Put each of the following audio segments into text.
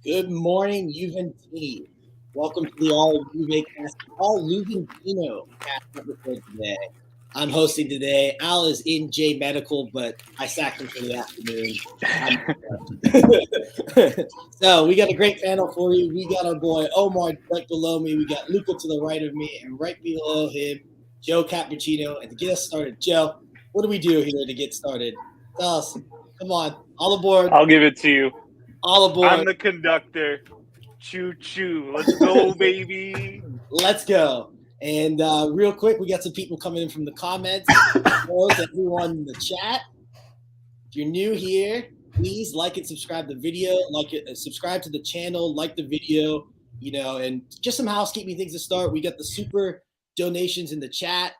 Good morning, Juventini. Welcome to the All Juve cast, All Juventino cast episode today. I'm hosting today. Al is in J Medical, but I sacked him for the afternoon. So we got a great panel for you. We got our boy Omer right below me. We got Luca to the right of me, and right below him, Joe Cappuccino. And to get us started, Joe, what do we do here to get started? Tell us. Come on, all aboard, I'll give it to you. all I'm aboard. the conductor. Choo choo. Let's go, baby. Let's go. And real quick, we got some people coming in from the comments. Everyone in the chat. If you're new here, please like and subscribe the video. Subscribe to the channel, like the video. And just some housekeeping things to start. We got the super donations in the chat.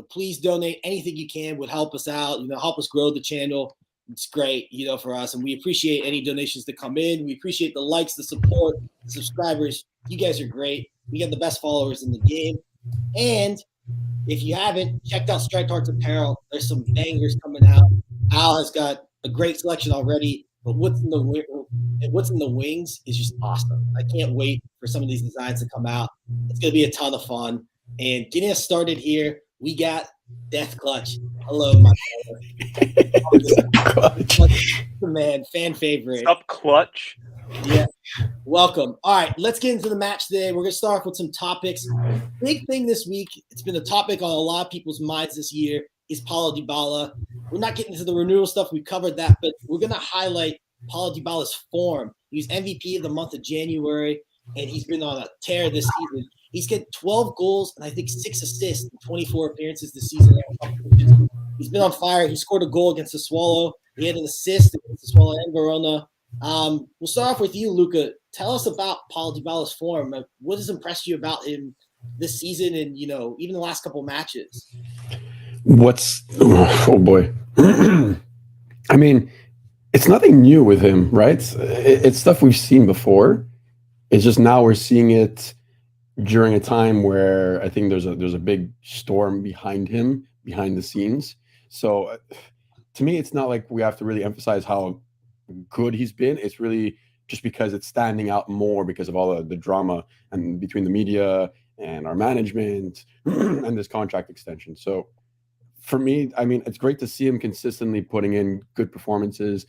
Please donate anything you can. Would help us out. Help us grow the channel. It's great, for us, and we appreciate any donations that come in. We appreciate the likes, the support, the subscribers. You guys are great. We got the best followers in the game. And if you haven't checked out Strike Hearts Apparel, there's some bangers coming out. Al has got a great selection already, but what's in the wings is just awesome. I can't wait for some of these designs to come out. It's going to be a ton of fun. And getting us started here, we got Death Clutch. Hello, my man, fan favorite. Up clutch. Yeah. Welcome. All right, let's get into the match today. We're going to start off with some topics. Big thing this week, it's been a topic on a lot of people's minds this year, is Paulo Dybala. We're not getting into the renewal stuff. We've covered that, but we're going to highlight Paulo Dybala's form. He was MVP of the month of January, and he's been on a tear this season. He's got 12 goals and I think 6 assists in 24 appearances this season. He's been on fire. He scored a goal against the Swallow. He had an assist against the Swallow and Verona. We'll start off with you, Luca. Tell us about Paulo Dybala's form. What has impressed you about him this season and, even the last couple matches? Oh boy. I mean, it's nothing new with him, right? It's stuff we've seen before. It's just now we're seeing it during a time where I think there's a big storm behind him, behind the scenes. So to me, it's not like we have to really emphasize how good he's been. It's really just because it's standing out more because of all the drama and between the media and our management and this contract extension. So for me, I mean, it's great to see him consistently putting in good performances.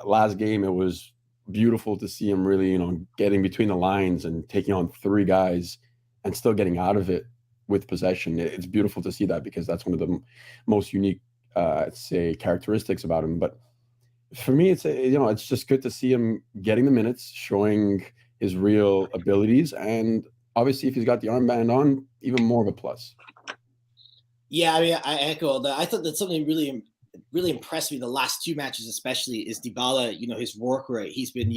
Last game, it was beautiful to see him really, getting between the lines and taking on 3 guys and still getting out of it with possession. It's beautiful to see that because that's one of the most unique, I'd say, characteristics about him. But for me, it's just good to see him getting the minutes, showing his real abilities, and obviously, if he's got the armband on, even more of a plus. Yeah, I mean, I echo that. I thought that something really, really impressed me the last 2 matches, especially, is Dybala. His work rate. He's been,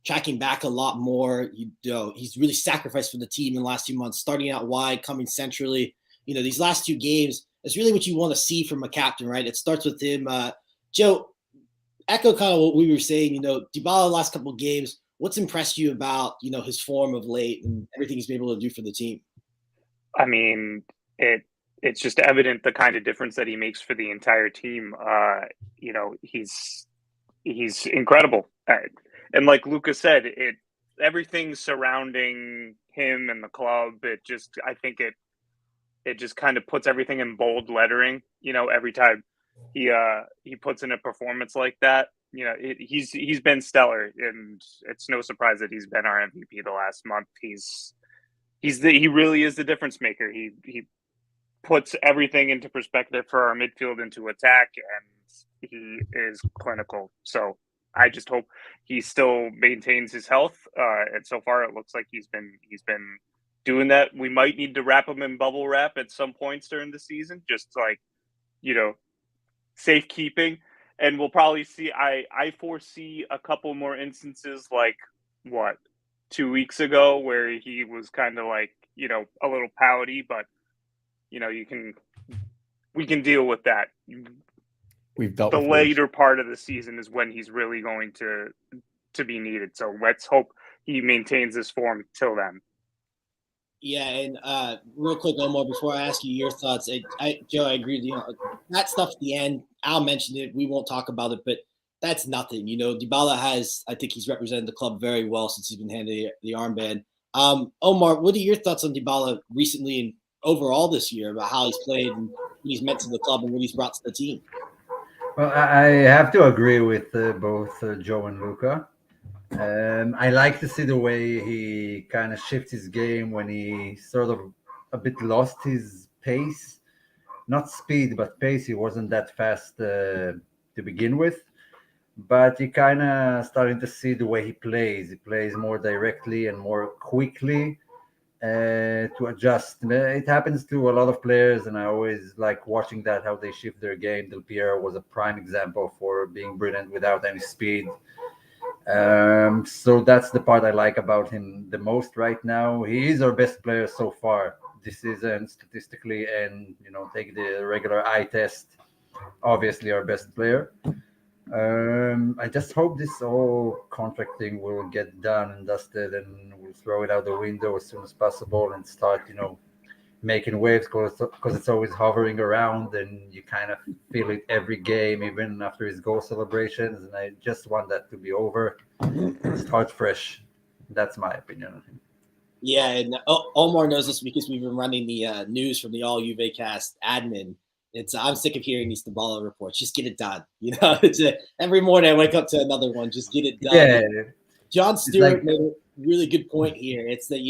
tracking back a lot more. He's really sacrificed for the team in the last 2 months, starting out wide, coming centrally. These last 2 games, it's really what you want to see from a captain, right? It starts with him. Joe, echo kind of what we were saying. Dybala last couple of games. What's impressed you about his form of late and everything he's been able to do for the team? I mean, it's just evident the kind of difference that he makes for the entire team. He's incredible, and like Luca said, everything surrounding him and the club. I think it just kind of puts everything in bold lettering. Every time he puts in a performance like that, he's been stellar, and it's no surprise that he's been our MVP the last month. He really is the difference maker. He puts everything into perspective for our midfield into attack, and he is clinical. So I just hope he still maintains his health. And so far, it looks like he's been doing that. We might need to wrap him in bubble wrap at some points during the season, just like safekeeping. And we'll probably see. I foresee a couple more instances like 2 weeks ago where he was kind of like a little pouty, but we can deal with that. We've dealt the with later part of the season is when he's really going to be needed. So let's hope he maintains this form till then. Yeah, and real quick, Omar, before I ask you your thoughts, Joe, I agree with you. That stuff at the end, Al mentioned it. We won't talk about it, but that's nothing. Dybala I think he's represented the club very well since he's been handed the armband. Omer, what are your thoughts on Dybala recently and overall this year about how he's played and what he's meant to the club and what he's brought to the team? Well, I have to agree with both Joe and Luca. I like to see the way he kind of shifts his game when he sort of a bit lost his pace. Not speed, but pace. He wasn't that fast to begin with. But you kind of starting to see the way he plays. He plays more directly and more quickly to adjust. It happens to a lot of players, and I always like watching that, how they shift their game. Del Piero was a prime example for being brilliant without any speed. So that's the part I like about him the most right now. He is our best player so far this season, statistically, and take the regular eye test. Obviously, our best player. I just hope this whole contract thing will get done and dusted, and we'll throw it out the window as soon as possible and start, making waves, because it's always hovering around, and you kind of feel it every game, even after his goal celebrations. And I just want that to be over, start fresh. That's my opinion on him. Yeah, and Omar knows this because we've been running the news from the All Juve Cast admin. I'm sick of hearing these Dybala reports. Just get it done. Every morning I wake up to another one. Just get it done. Yeah. John Stewart made a really good point here. It's that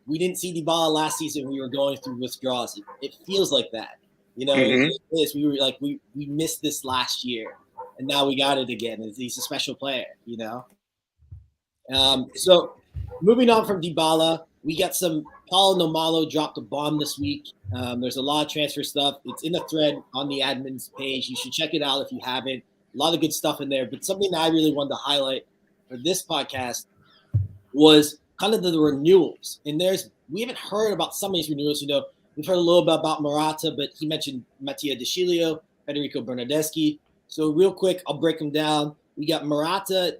we didn't see Dybala last season. We were going through withdrawals. It feels like that. We were like we missed this last year, and now we got it again. He's a special player. So moving on from Dybala, we got some Paulo Nomalo dropped a bomb this week. There's a lot of transfer stuff. It's in the thread on the admin's page. You should check it out if you haven't. A lot of good stuff in there. But something that I really wanted to highlight for this podcast was kind of the renewals. And we haven't heard about some of these renewals. We've heard a little bit about Morata, but he mentioned Mattia De Sciglio, Federico Bernardeschi. So real quick, I'll break them down. We got Morata.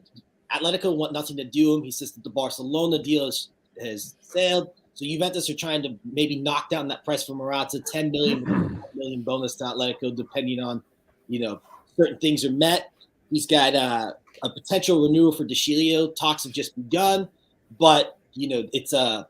Atletico want nothing to do him. He says that the Barcelona deal has sailed. So Juventus are trying to maybe knock down that price for Morata, 10 million bonus to Atletico, depending on, certain things are met. He's got a potential renewal for De Sciglio. Talks have just begun, but it's a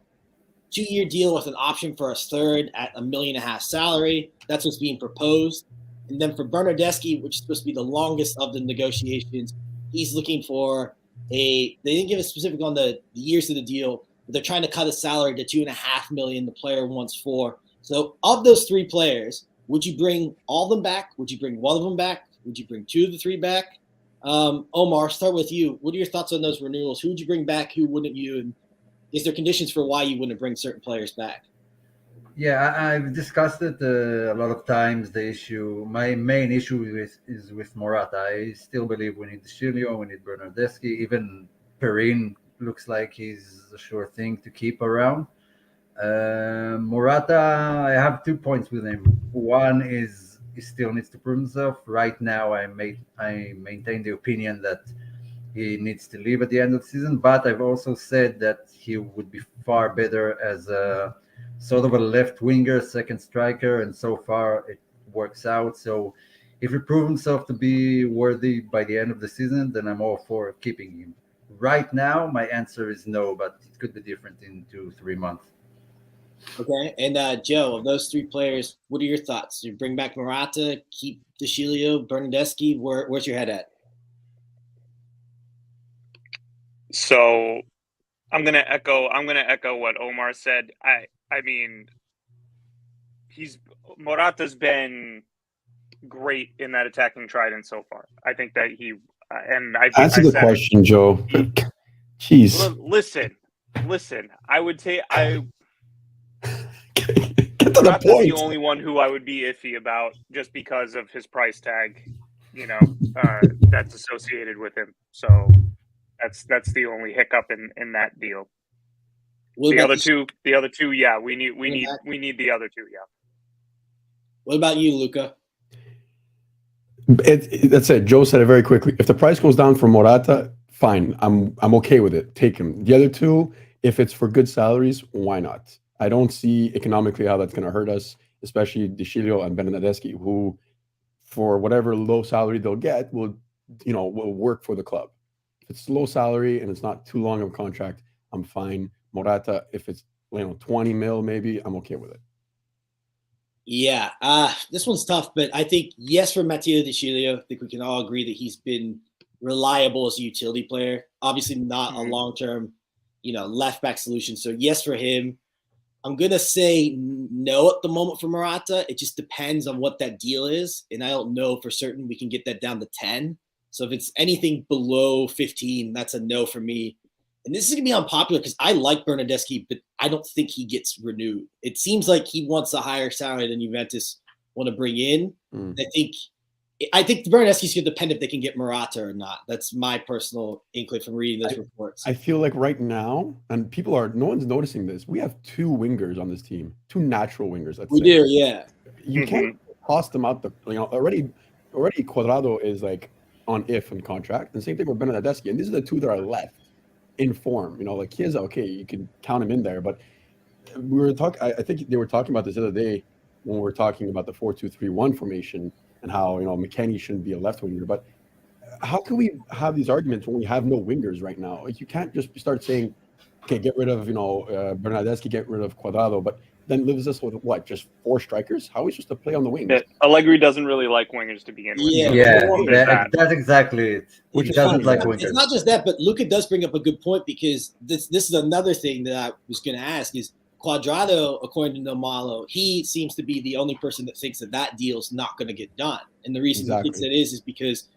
2-year deal with an option for a third at $1.5 million salary. That's what's being proposed. And then for Bernardeschi, which is supposed to be the longest of the negotiations, he's looking for they didn't give a specific on the years of the deal. They're trying to cut his salary to $2.5 million. The player wants $4 million. So of those 3 players, would you bring all of them back? Would you bring one of them back? Would you bring 2 of the 3 back? Omar, start with you. What are your thoughts on those renewals? Who would you bring back? Who wouldn't you? And is there conditions for why you wouldn't bring certain players back? Yeah, I've discussed it a lot of times. The issue, my main issue is with Morata. I still believe we need De Sciglio, we need Bernardeschi, even Perin looks like he's a sure thing to keep around. Morata, I have 2 points with him. One is he still needs to prove himself. Right now, I maintain the opinion that he needs to leave at the end of the season, but I've also said that he would be far better as a sort of a left winger, second striker, and so far it works out. So if he proves himself to be worthy by the end of the season, then I'm all for keeping him. Right now, my answer is no, but it could be different in 2-3 months. Okay, and Joe, of those 3 players, what are your thoughts? You bring back Morata, keep De Sciglio, Bernardeschi. Where's your head at? So I'm gonna echo what Omar said. I mean, Morata's been great in that attacking trident so far. I think that he and I answer the question, Joe. Jeez. Listen. I would say Get to the point. the only one who I would be iffy about just because of his price tag, that's associated with him. So that's the only hiccup in that deal. The other two, yeah, we need the other 2, yeah. What about you, Luca? That's it. Joe said it very quickly. If the price goes down for Morata, fine. I'm okay with it. Take him. The other 2, if it's for good salaries, why not? I don't see economically how that's going to hurt us, especially De Sciglio and Bernardeschi, who, for whatever low salary they'll get, will will work for the club. If it's low salary and it's not too long of a contract, I'm fine. Morata, if it's 20 mil, maybe I'm okay with it. Yeah, this one's tough, but I think yes for Matteo De Chilio. I think we can all agree that he's been reliable as a utility player. Obviously, not a long-term, left back solution. So yes for him. I'm gonna say no at the moment for Morata. It just depends on what that deal is, and I don't know for certain we can get that down to 10. So if it's anything below 15, that's a no for me. And this is going to be unpopular because I like Bernardeschi, but I don't think he gets renewed. It seems like he wants a higher salary than Juventus want to bring in. I think Bernardeschi's going to depend if they can get Morata or not. That's my personal inkling from reading those reports. I feel like right now, and no one's noticing this, we have 2 wingers on this team, 2 natural wingers. We do, yeah. You can't toss them out. Already Cuadrado is like on in contract, and same thing with Bernardeschi. And these are the 2 that are left in form. Like Chiesa, okay, you can count him in there, but we were talking. I think they were talking about this the other day when we were talking about the 4-2-3-1 formation and how McKennie shouldn't be a left winger. But how can we have these arguments when we have no wingers right now? Like you can't just start saying, okay, get rid of Bernardeschi, get rid of Cuadrado, but then leaves us with what? Just 4 strikers? How are we supposed to play on the wings? Yeah, Allegri doesn't really like wingers to begin with. That's exactly it. Which doesn't like wingers. It's not just that, but Luca does bring up a good point because this is another thing that I was going to ask is Cuadrado, according to Nomalo, he seems to be the only person that thinks that deal's not going to get done. And the reason he thinks it is because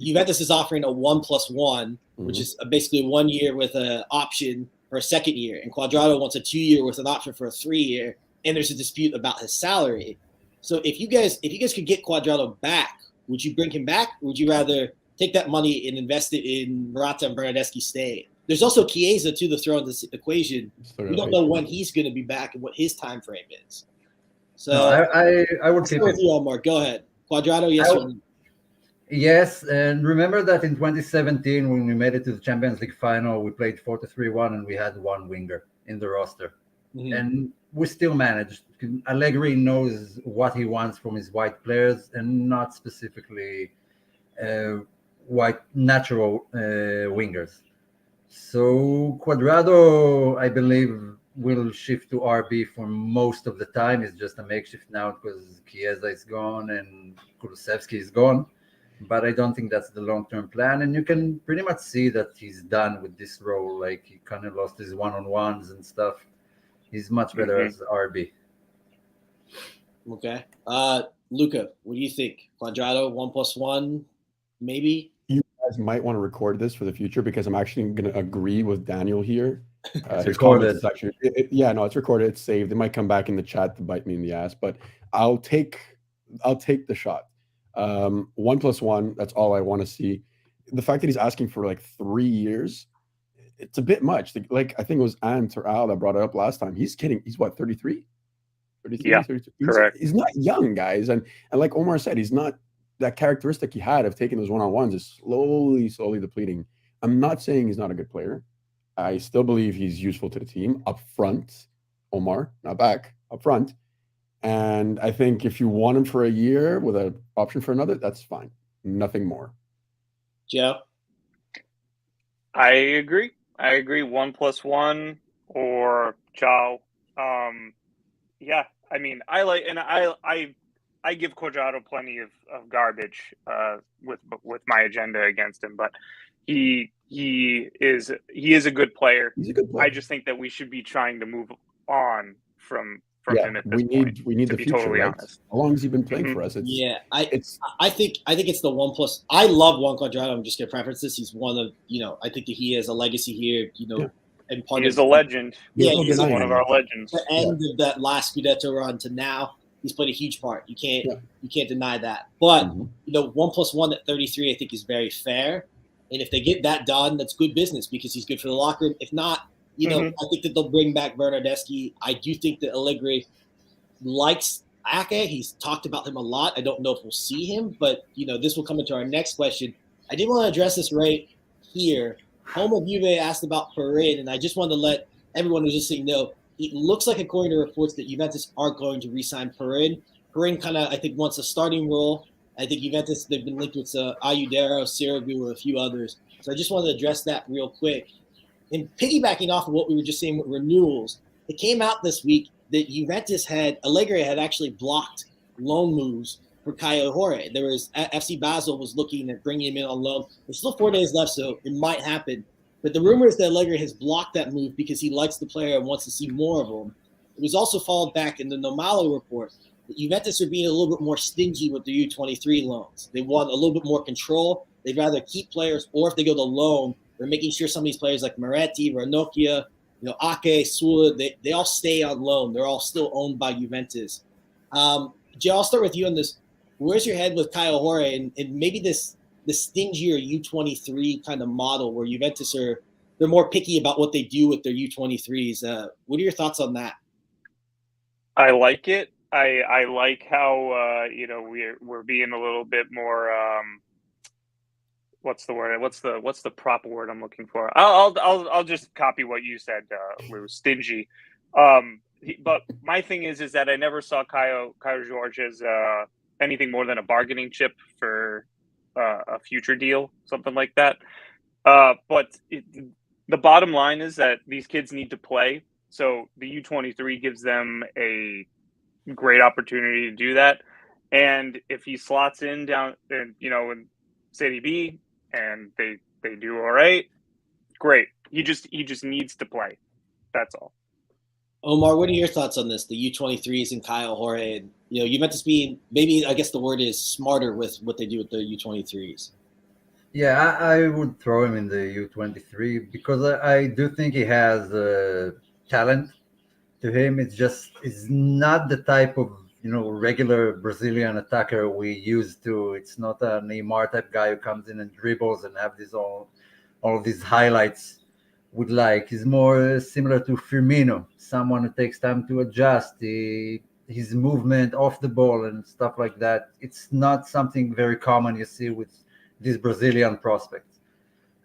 Juventus is offering a 1+1, which is basically 1 year with an option for a second year, and Cuadrado wants a 2-year with an option for a 3-year, and there's a dispute about his salary. So if you guys could get Cuadrado back, would you bring him back? Or would you rather take that money and invest it in Morata and Bernardeschi stay? There's also Chiesa too to throw in this equation. We don't know when he's going to be back and what his time frame is. So I would keep with you, Omer. Go ahead. Cuadrado, yes or no? Yes, and remember that in 2017 when we made it to the Champions League final, we played 4-2-3-1 and we had 1 winger in the roster, and we still managed. Allegri knows what he wants from his white players and not specifically white natural wingers. So Cuadrado, I believe, will shift to RB for most of the time. It's just a makeshift now because Chiesa is gone and Kulusevski is gone. But I don't think that's the long-term plan. And you can pretty much see that he's done with this role. Like he kind of lost his one-on-ones and stuff. He's much better as RB. Okay. Luca, what do you think? Cuadrado, 1+1, maybe? You guys might want to record this for the future because I'm actually going to agree with Daniel here. It's recorded. It's recorded. It's saved. It might come back in the chat to bite me in the ass, but I'll take the shot. 1+1, that's all I want to see. The fact that he's asking for like 3 years, it's a bit much. Like I think it was Ant or Al that brought it up last time. He's kidding. He's what, 33? 33? Yeah, 32? correct. He's not young, guys. And like Omar said, he's not that characteristic he had of taking those one-on-ones is slowly depleting. I'm not saying he's not a good player. I still believe he's useful to the team up front. Omar, not back, up front. And I think if you want him for a year with an option for another, that's fine. Nothing more. Joe? I agree. 1+1 or Ciao. Yeah, I mean, I give Cuadrado plenty of garbage with my agenda against him, but he is a good player. He's a good player. I just think that we should be trying to move on from him at this point. We need to the be future. totally Right? honest. How long has he been playing for us? I think it's the 1+. I love Juan Cuadrado. I'm just gonna preference this. He's one of I think that he has a legacy here. And part He is a legend. Yeah, he's one of our legends. The end of that last Scudetto run to now, he's played a huge part. You can't deny that. But 1+1 at 33, I think is very fair. And if they get that done, that's good business because he's good for the locker room. If not, I think that they'll bring back Bernardeschi. I do think that Allegri likes Ake. He's talked about him a lot. I don't know if we'll see him, but this will come into our next question. I did want to address this right here. Home of Juve asked about Perin, and I just wanted to let everyone who's listening know it looks like, according to reports, that Juventus aren't going to re-sign Perin. Perin kind of, I think, wants a starting role I think Juventus, they've been linked with Ayudero, Sirigu, or a few others. So I just wanted to address that real quick. And piggybacking off of what we were just saying with renewals, it came out this week that Allegri had actually blocked loan moves for Caio Jorge. There was FC Basel was looking at bringing him in on loan. There's still 4 days left, so it might happen. But the rumor is that Allegri has blocked that move because he likes the player and wants to see more of him. It was also followed back in the Nomalo report that Juventus are being a little bit more stingy with their U23 loans. They want a little bit more control. They'd rather keep players, or if they go to loan, they're making sure some of these players like Moretti, Ranocchia, Ake, Sula, they all stay on loan. They're all still owned by Juventus. Joe, I'll start with you on this. Where's your head with Caio Jorge and maybe the stingier U23 kind of model where Juventus they're more picky about what they do with their U23s? What are your thoughts on that? I like it. I like how we're being a little bit more what's the word? What's the proper word I'm looking for? I'll just copy what you said. Lou, stingy. But my thing is that I never saw Caio Jorge as anything more than a bargaining chip for a future deal, something like that. But the bottom line is that these kids need to play. So the U23 gives them a great opportunity to do that. And if he slots in down, in City B and they do all right, great. He just needs to play. That's all. Omar, what are your thoughts on this? The U23s and Caio Jorge, and Juventus being maybe I guess the word is smarter with what they do with the U23s. Yeah, I would throw him in the U23 because I do think he has talent to him. It's not the type of regular Brazilian attacker we used to. It's not a Neymar type guy who comes in and dribbles and have all of these highlights. He's more similar to Firmino, someone who takes time to adjust his movement off the ball and stuff like that. It's not something very common you see with these Brazilian prospects.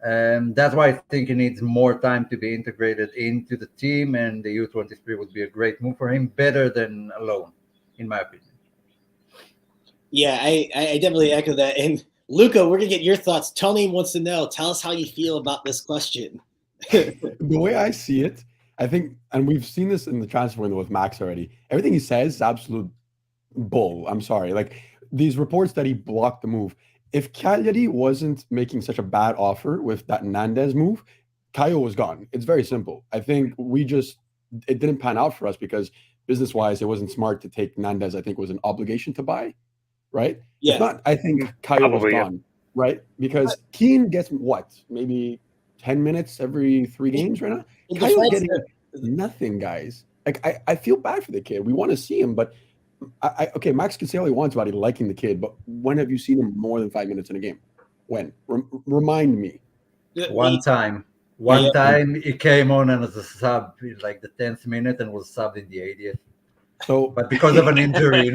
And that's why I think he needs more time to be integrated into the team, and the U23 would be a great move for him, better than a loan, in my opinion. Yeah, I definitely echo that. And Luca, we're going to get your thoughts. Tony wants to know, tell us how you feel about this question. The way I see it, I think, and we've seen this in the transfer window with Max already, everything he says is absolute bull. I'm sorry. Like these reports that he blocked the move. If Cagliari wasn't making such a bad offer with that Nandez move, Caio was gone. It's very simple. I think it didn't pan out for us because business-wise, it wasn't smart to take Nandez. I think it was an obligation to buy, right? Yeah. If not, I think Caio was gone, right? Because Keane gets what? Maybe 10 minutes every 3 games right now. Caio's getting nothing, guys. Like I feel bad for the kid. We want to see him, but okay, Max can say all he wants about liking the kid, but when have you seen him more than 5 minutes in a game? When? Remind me. One time he came on and as a sub in like the 10th minute and was subbed in the 80th. So, but because of an injury,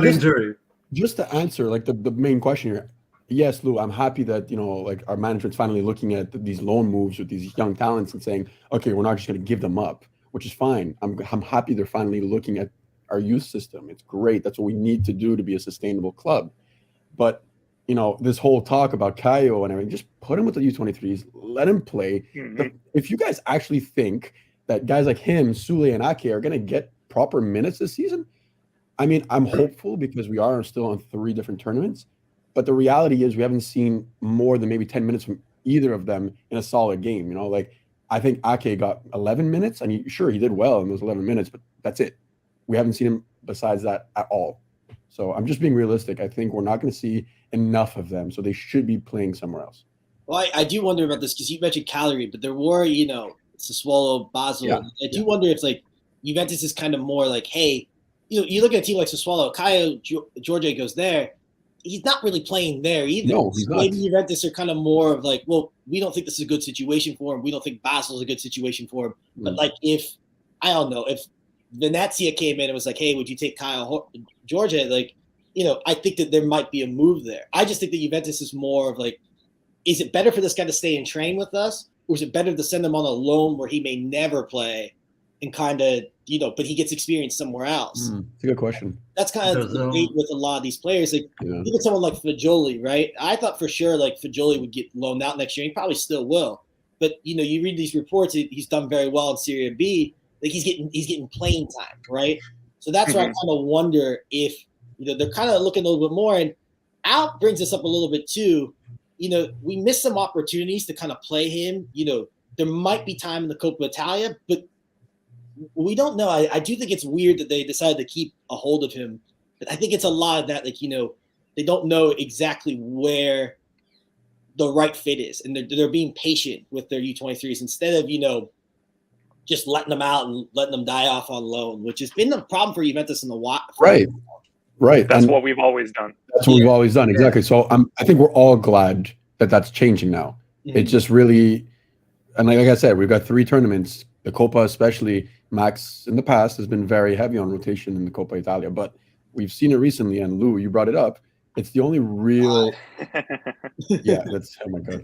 injury. Just to answer like the main question here. Yes, Lou, I'm happy that, like our management's finally looking at these loan moves with these young talents and saying, okay, we're not just going to give them up, which is fine. I'm happy they're finally looking at our youth system. It's great. That's what we need to do to be a sustainable club. But, this whole talk about Caio and everything, just put him with the U23s, let him play. Mm-hmm. If you guys actually think that guys like him, Sule and Ake are going to get proper minutes this season, I mean, I'm hopeful because we are still on 3 different tournaments. But the reality is we haven't seen more than maybe 10 minutes from either of them in a solid game. Like I think Ake got 11 minutes and he did well in those 11 minutes, but that's it. We haven't seen him besides that at all. So I'm just being realistic. I think we're not going to see enough of them. So they should be playing somewhere else. Well, I do wonder about this because you mentioned Cagliari, but there were, Sassuolo, Basel. Yeah. I do wonder if like Juventus is kind of more like, hey, you look at a team like Sassuolo, Caio Jorge goes there. He's not really playing there either. No, he's not. Maybe Juventus are kind of more of like, well, we don't think this is a good situation for him. We don't think Basel's a good situation for him. But like if Venezia came in and was like, hey, would you take Caio Jorge? Like, I think that there might be a move there. I just think that Juventus is more of like, is it better for this guy to stay and train with us? Or is it better to send him on a loan where he may never play and kind of, but he gets experience somewhere else. It's a good question. That's kind of the debate with a lot of these players. Like, look at someone like Fagioli, right? I thought for sure like Fagioli would get loaned out next year. He probably still will. But you read these reports, he's done very well in Serie B. Like he's getting playing time, right? So that's where I kind of wonder if they're kind of looking a little bit more. And Al brings us up a little bit too. We missed some opportunities to kind of play him. There might be time in the Coppa Italia, but we don't know. I do think it's weird that they decided to keep a hold of him. But I think it's a lot of that, like, they don't know exactly where the right fit is. And they're being patient with their U23s instead of, just letting them out and letting them die off on loan, which has been the problem for Juventus in the while. Right. That's what we've always done. That's what we've always done. Exactly. So I think we're all glad that that's changing now. It's just really, and like I said, we've got 3 tournaments. The Coppa, especially, Max in the past has been very heavy on rotation in the Coppa Italia, but we've seen it recently. And Lou, you brought it up. It's the only real. That's oh my god.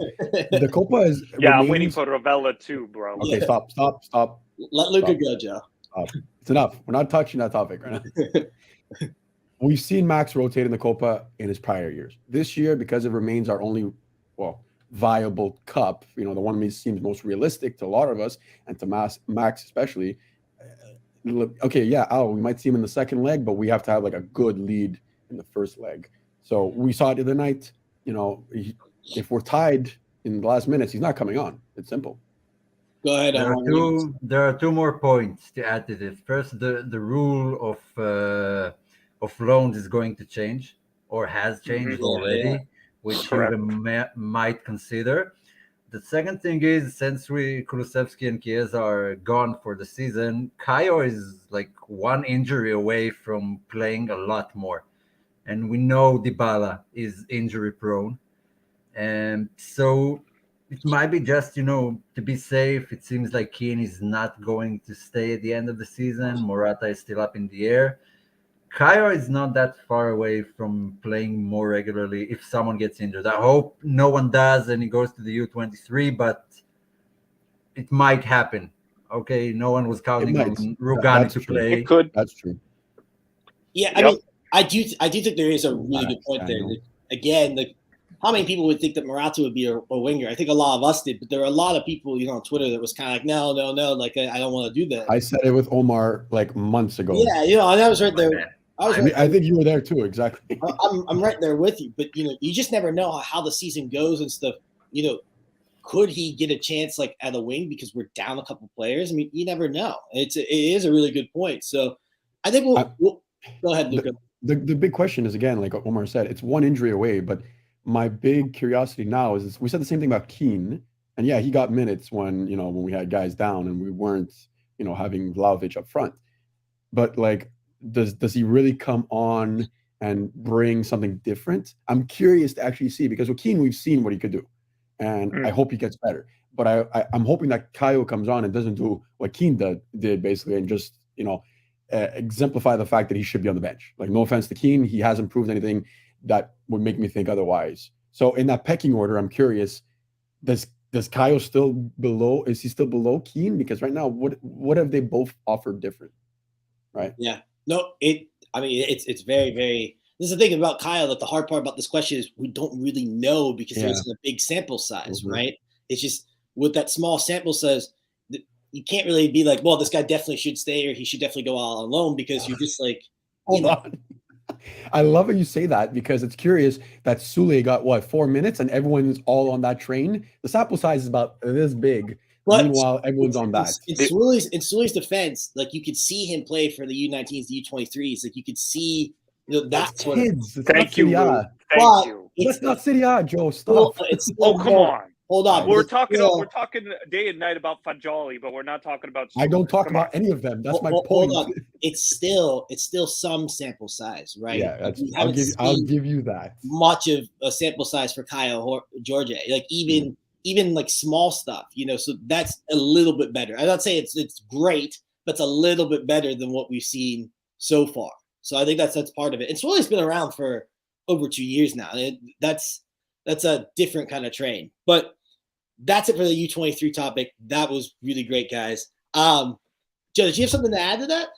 The Coppa is. I'm waiting for Ravella too, bro. Okay, stop. Let Luca go, Joe. It's enough. We're not touching that topic right now. We've seen Max rotate in the Coppa in his prior years. This year, because it remains our only, viable cup, the one that seems most realistic to a lot of us, and to Max especially. Okay, we might see him in the second leg, but we have to have like a good lead in the first leg. So we saw it the other night. If we're tied in the last minutes, he's not coming on. It's simple. Go ahead. There are 2 more points to add to this. First, the rule of loans is going to change, or has changed already, which you might consider. The second thing is, since Kulusevski and Chiesa are gone for the season, Caio is like 1 injury away from playing a lot more. And we know Dybala is injury prone. And so it might be just, to be safe. It seems like Keane is not going to stay at the end of the season. Morata is still up in the air. Caio is not that far away from playing more regularly if someone gets injured. I hope no one does and he goes to the U23, but it might happen. Okay, no one was counting on Rugani to play. It could. That's true. Yeah, I mean, I do think there is a really good point there. Again, how many people would think that Morata would be a winger? I think a lot of us did, but there are a lot of people, on Twitter that was kind of like, no, like I don't want to do that. I said it with Omar like months ago. Yeah, and I was right there. I think you were there too, exactly. I'm right there with you, but you just never know how the season goes and stuff. Could he get a chance like at a wing because we're down a couple players? I mean, you never know. It is a really good point. So I think we'll go ahead, Luca. The big question is, again, like Omar said, it's 1 injury away. But my big curiosity now is we said the same thing about Keane, and he got minutes when we had guys down and we weren't having Vlahovic up front. But like, does he really come on and bring something different? I'm curious to actually see, because with Keane we've seen what he could do, and I hope he gets better. But I'm hoping that Caio comes on and doesn't do what Keane did basically, and just exemplify the fact that he should be on the bench. Like, no offense to Keane, he hasn't proved anything that would make me think otherwise. So in that pecking order, I'm curious, does Caio still below? Is he still below Keane? Because right now, what have they both offered different? Right? Yeah. No, it's very, very. This is the thing about Caio. That the hard part about this question is we don't really know because there isn't a big sample size, right? It's just with that small sample size, you can't really be like, well, this guy definitely should stay or he should definitely go out alone, because you're just like, hold on. I love how you say that, because it's curious that Sule got 4 minutes and everyone's all on that train. The sample size is about this big. But meanwhile, everyone's on that. In Sule's defense, like, you could see him play for the U19s, the U23s. Like, you could see, that's what. Thank you. Thank you. It's not Serie A, Joe. Stop. Come on. Hold on. We're talking day and night about Fagioli, but we're not talking about. I don't talk about any of them. That's my point. Hold on. It's still some sample size, right? Yeah, I'll give you that. Much of a sample size for Caio Jorge, like even like small stuff, so that's a little bit better. I'm not saying it's great, but it's a little bit better than what we've seen so far. So I think that's part of it. And Swole's been around for over 2 years now. That's a different kind of train. But that's it for the U23 topic. That was really great, guys. Joe, did you have something to add to that?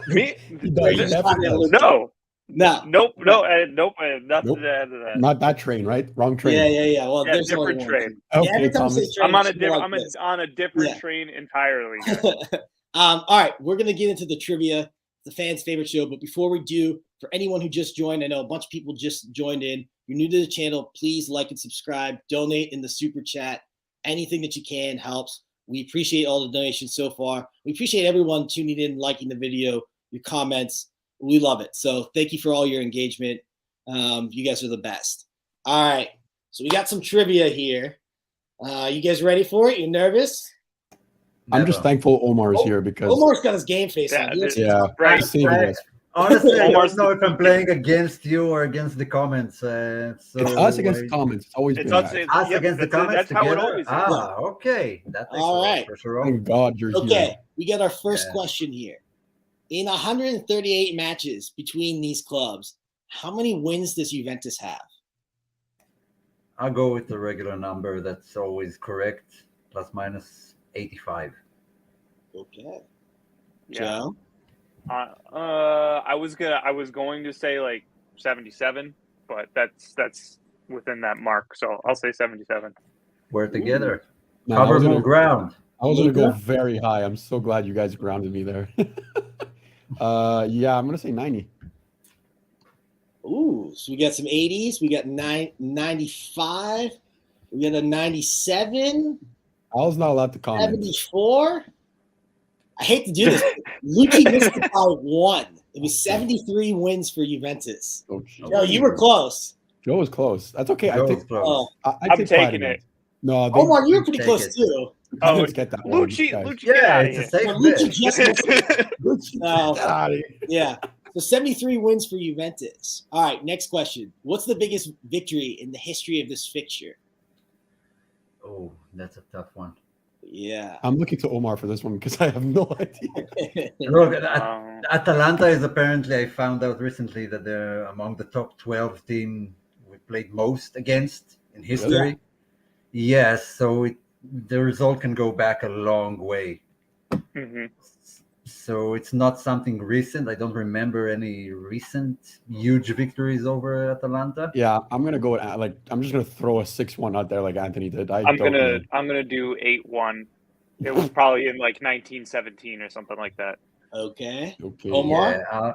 Me? He does. Just Definitely talking does. No. No. Nope. Nope. I have nothing Nope. to add to that. Not that train, right? Wrong train. Yeah. Well, Yeah, there's only different one. train. Yeah, Okay, every time you say Thomas. train, I'm on a it's more different. like this. on a different Yeah. train entirely. Guys. All right, we're gonna get into the trivia, the fans' favorite show. But before we do, for anyone who just joined, I know a bunch of people just joined in. You're new to the channel, please like and subscribe. Donate in the super chat. Anything that you can helps. We appreciate all the donations so far. We appreciate everyone tuning in, liking the video, your comments. We love it. So thank you for all your engagement. You guys are the best. All right, so we got some trivia here. You guys ready for it? You nervous? I'm just thankful Omar's here because Omar's got his game face on. Right. saving us. Honestly, I Omar's don't know if I'm playing against you or against the comments. So It's us against the comments. It's always It's been us, that. us yep, against the that's it. comments That's how it together. always is. Okay, that makes All a right. for sure. Thank God you're Okay, here. we got our first Yeah. question here. In 138 matches between these clubs, how many wins does Juventus have? I'll go with the regular number. That's always correct. Plus minus 85. Okay. Yeah. Joe? I was going to say like 77, but that's within that mark. So I'll say 77. We're together. Man, I Cover was no gonna- ground. I was going to go Luca? very high. I'm so glad you guys grounded me there. Yeah, I'm going to say 90. Ooh, so we got some 80s. We got 95. We got a 97, I was not allowed to comment. 74. I hate to do this. Lucci missed it by one. It was 73 wins for Juventus. Oh, shit. Joe, you were close. Joe was close. That's okay. Joe I is take, close. Oh, I I'm take pride taking in it. No, they, Omar, you were pretty Take close it. too. I didn't get that one. Lucci, guys. Lucci, get Yeah, out of it's a here. safe No, Lucci bet. just missed it. Lucci, No. get out of here. Yeah. So 73 wins for Juventus. All right, next question. What's the biggest victory in the history of this fixture? Oh, that's a tough one. Yeah. I'm looking to Omar for this one because I have no idea. Look, Um, Atalanta is apparently, I found out recently that they're among the top 12 team we played most against in history. Yes, so the result can go back a long way. mhm. So it's not something recent. I don't remember any recent huge victories over Atalanta. Yeah, I'm gonna go with like I'm just gonna throw a 6-1 out there like Anthony did. I'm don't know. gonna do 8-1. It was probably in like 1917 or something like that. Okay. Okay. Omar? Yeah,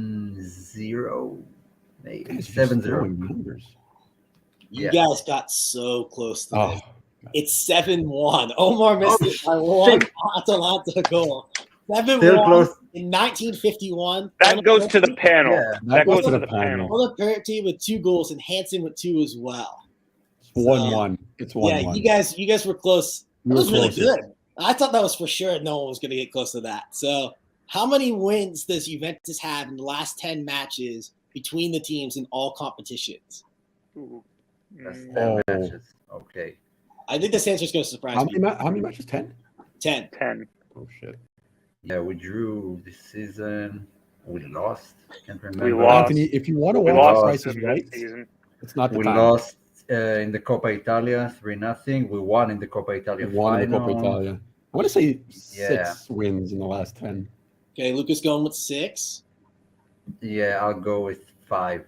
7-0, maybe Guys are just 7-0. throwing numbers. You Yeah. guys got so close to Oh, this. It's 7-1. Omar missed it by one Atalanta goal. 7-1 Still close. in 1951. That goes to the panel. Yeah. That goes to the panel. Bonaparti with 2 goals and Hansen with 2 as well. it's 1-1. It's 1-1. Yeah, you guys were close. We That were was really closer. good. I thought that was for sure no one was going to get close to that. So, how many wins does Juventus have in the last 10 matches between the teams in all competitions? Ooh. That's Mm, 10 Oh. matches. Okay. I think this answer is going to surprise How me. many matches? 10? 10. 10. Oh shit. Yeah, we drew this season. We lost. Can't remember. We lost. Anthony, if you want to We watch lost Price is this Right, season. it's not the We time. lost in the Coppa Italia 3-0. We won in the Coppa Italia We won in the final. Coppa Italia. I want to say Yeah. 6 wins in the last 10. Okay, Lucas going with 6. Yeah, I'll go with 5.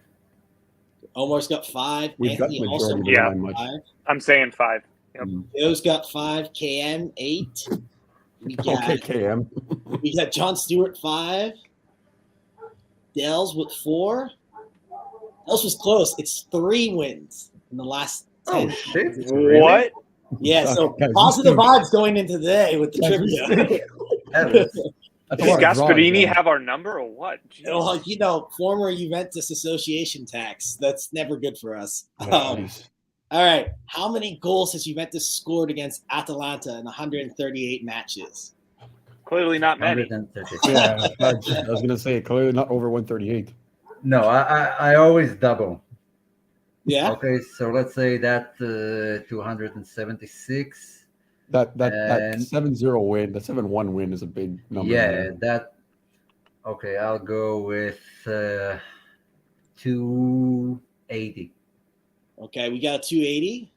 Omar's got 5. We've got Anthony also majority Yeah. behind much. 5. I'm saying 5. Yep. Joe's got 5. KM 8. We got Okay, KM. we got John Stewart 5. Dell's with 4. Else was close. It's 3 wins in the last 10. Oh, shit. matches. Really? What? Yeah, so Guys, we positive stink. vibes going into today with the Guys, we trivia. stink. Heavens. That's a Does lot of draws, Gasparini man. have our number or what? Well, you know, former Juventus Association tax. That's never good for us. Oh, jeez. All right. How many goals has Juventus scored against Atalanta in 138 matches? Clearly not many. 130. Yeah, I was gonna say clearly not over 138. No, I always double. Yeah. Okay, so let's say that 276. That And- 7-0 win, that 7-1 win is a big number. Yeah, man. that. Okay, I'll go with 280. Okay, we got 280.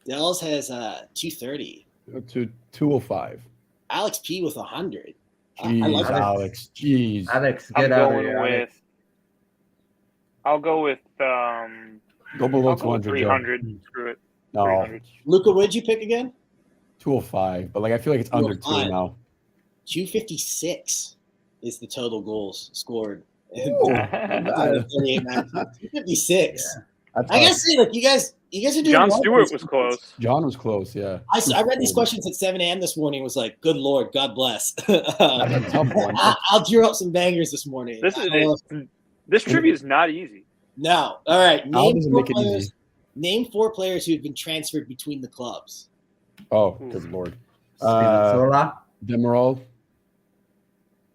Dells has 230. to 205. Alex P with 100. I Jeez, like that. Alex. Jeez. Alex, I'm get out of going here, Alex. with. I'll go with. Go below I'll go with 200. Joe. 300. Screw it. No, 300. Luca, what'd you pick again? 205. But like I feel like it's under 2 205. now. 256 is the total goals scored. Ooh, not bad. 256. Yeah. That's I gotta us. say, look, you guys are doing John well with Stewart these was questions. close. John was close, yeah. I read these questions at 7 a.m. this morning. Was like, good Lord, God bless. That's a tough one. I'll drew up some bangers this morning. This trivia is not easy. No. All right. Al doesn't make it easy. Name 4 players who have been transferred between the clubs. Oh, good Lord. Spinazzola. Demerol.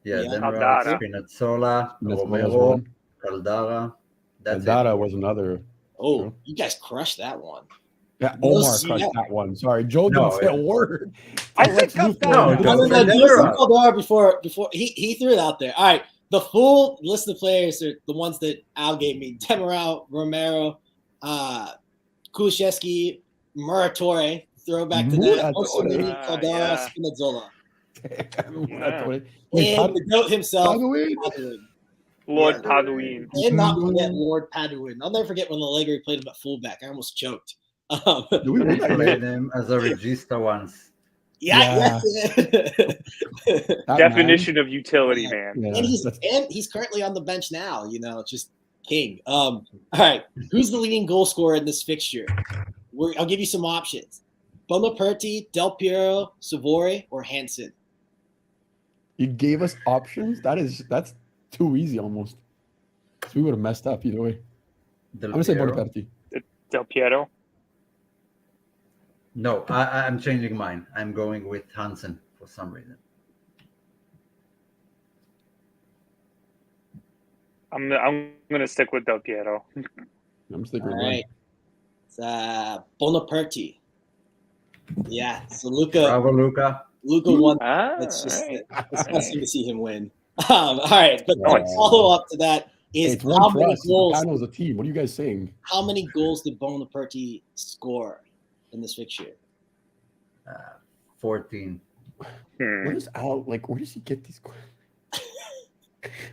Yeah, Yeah. Demerol, Caldara. Spinazzola, That's Romero, one. Caldara. That's Dada it. was another. Oh, you guys crushed that one. Yeah, No, Omar crushed that one. Sorry, Joe No, didn't say a word. I Lex picked up Luthor that No, and no, Luca. no, Give us some Demerol. Caldara before he threw it out there. All right. The full list of players are the ones that Al gave me. Demerol, Romero, Kulusevski, Muratore, throwback to that. Muratore. Caldara, Yeah. Spinazzola. Wait, And the GOAT himself, Paduin? Paduin. Lord Yeah. Paduin. And not forget Lord Paduin. I'll never forget when Allegri played him at fullback. I almost choked. Do we win that Played game? him as a regista once. Yeah. That Definition of utility, man. man. And Yeah, he's currently on the bench now, just king. All right. Who's the leading goal scorer in this fixture? I'll give you some options. Bonaperti, Del Piero, Savori, or Hansen. you gave us options. That's too easy almost. So we would have messed up either way. Del I'm gonna say Piero. Bonaperti. Del Piero. No, I'm changing mine. I'm going with Hansen for some reason. I'm gonna stick with Del Piero. I'm sticking All with right. It's Bonaperti. Yeah. So Luca Bravo, Luca. won. Ah, It's just all right. disgusting to see him win. All right, but the Nice. follow up to that Hey, is it's how one for many us. The goals? panel's a team. What are you guys saying? How many goals did Bonaperti score in this fixture? 14. Where does Al where does he get these?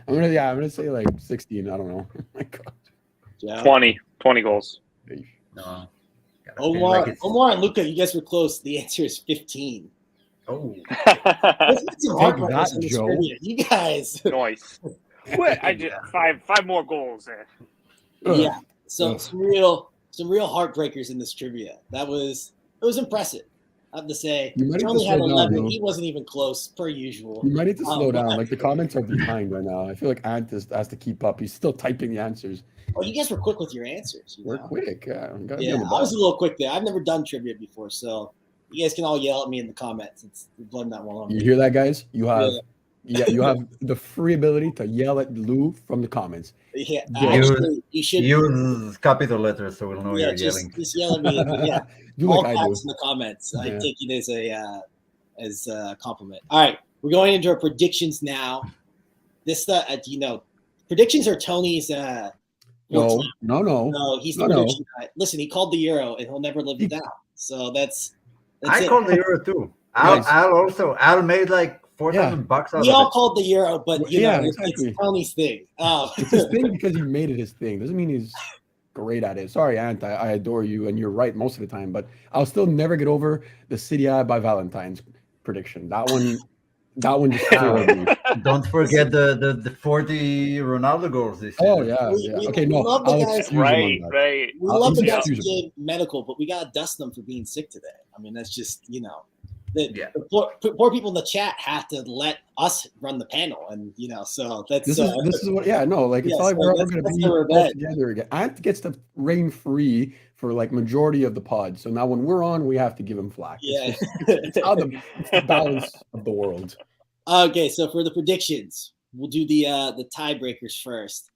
I'm gonna say like 16. I don't know. Oh my God. Joe? 20 goals. No. Gotta feel Omar, like it's- Omar and Luca, you guys were close. The answer is 15. Oh, Let's get some Take heartbreakers that, in this Joe. trivia. You guys. Nice. What? I just five more goals there. Yeah. So Ugh. some real heartbreakers in this trivia. It was impressive. I have to say. You might He need only to had slow down, 11. bro. He wasn't even close, per usual. You might need to slow down. but- Like the comments are behind right now. I feel like Ant has to keep up. He's still typing the answers. Oh, you guys were quick with your answers. We're know? quick. Gotta be Yeah, on the I ball. was a little quick there. I've never done trivia before, so you guys can all yell at me in the comments. It's blame that one on You me. hear that, guys? You have you have the free ability to yell at Lou from the comments. Yeah, Yeah. actually, you should. use capital letters so we'll know Yeah, you're just yelling. yell at me. Yeah, Do all like I do. caps in the comments. I Yeah. take it as a compliment. All right, we're going into our predictions now. This predictions are Tony's. No. No, he's the No. prediction guy. Listen, he called the Euro, and he'll never live it down. So that's I it. called the Euro too. Nice. Al made like $4,000 out We of all it. called the Euro, but exactly. it's Tony's thing. Oh. It's his thing because he made it his thing. Doesn't mean he's great at it. Sorry, Ant. I adore you, and you're right most of the time. But I'll still never get over the City A by Valentine's prediction. That one just floored me. Don't forget the 40 Ronaldo goals this Oh season. yeah. Okay, no, love the I'll guys- excuse him Right, on that. right. We I'll love the guys excuse who him. gave medical, but we gotta dust them for being sick today. I mean, that's just Yeah. the poor people in the chat have to let us run the panel, and so that's This is what it's not like so we're ever that's- gonna that's be the all revenge. together again. Ant gets to reign free for like majority of the pod. So now when we're on, we have to give him flack. Yeah. It's the balance of the world. Okay, so for the predictions, we'll do the tiebreakers first.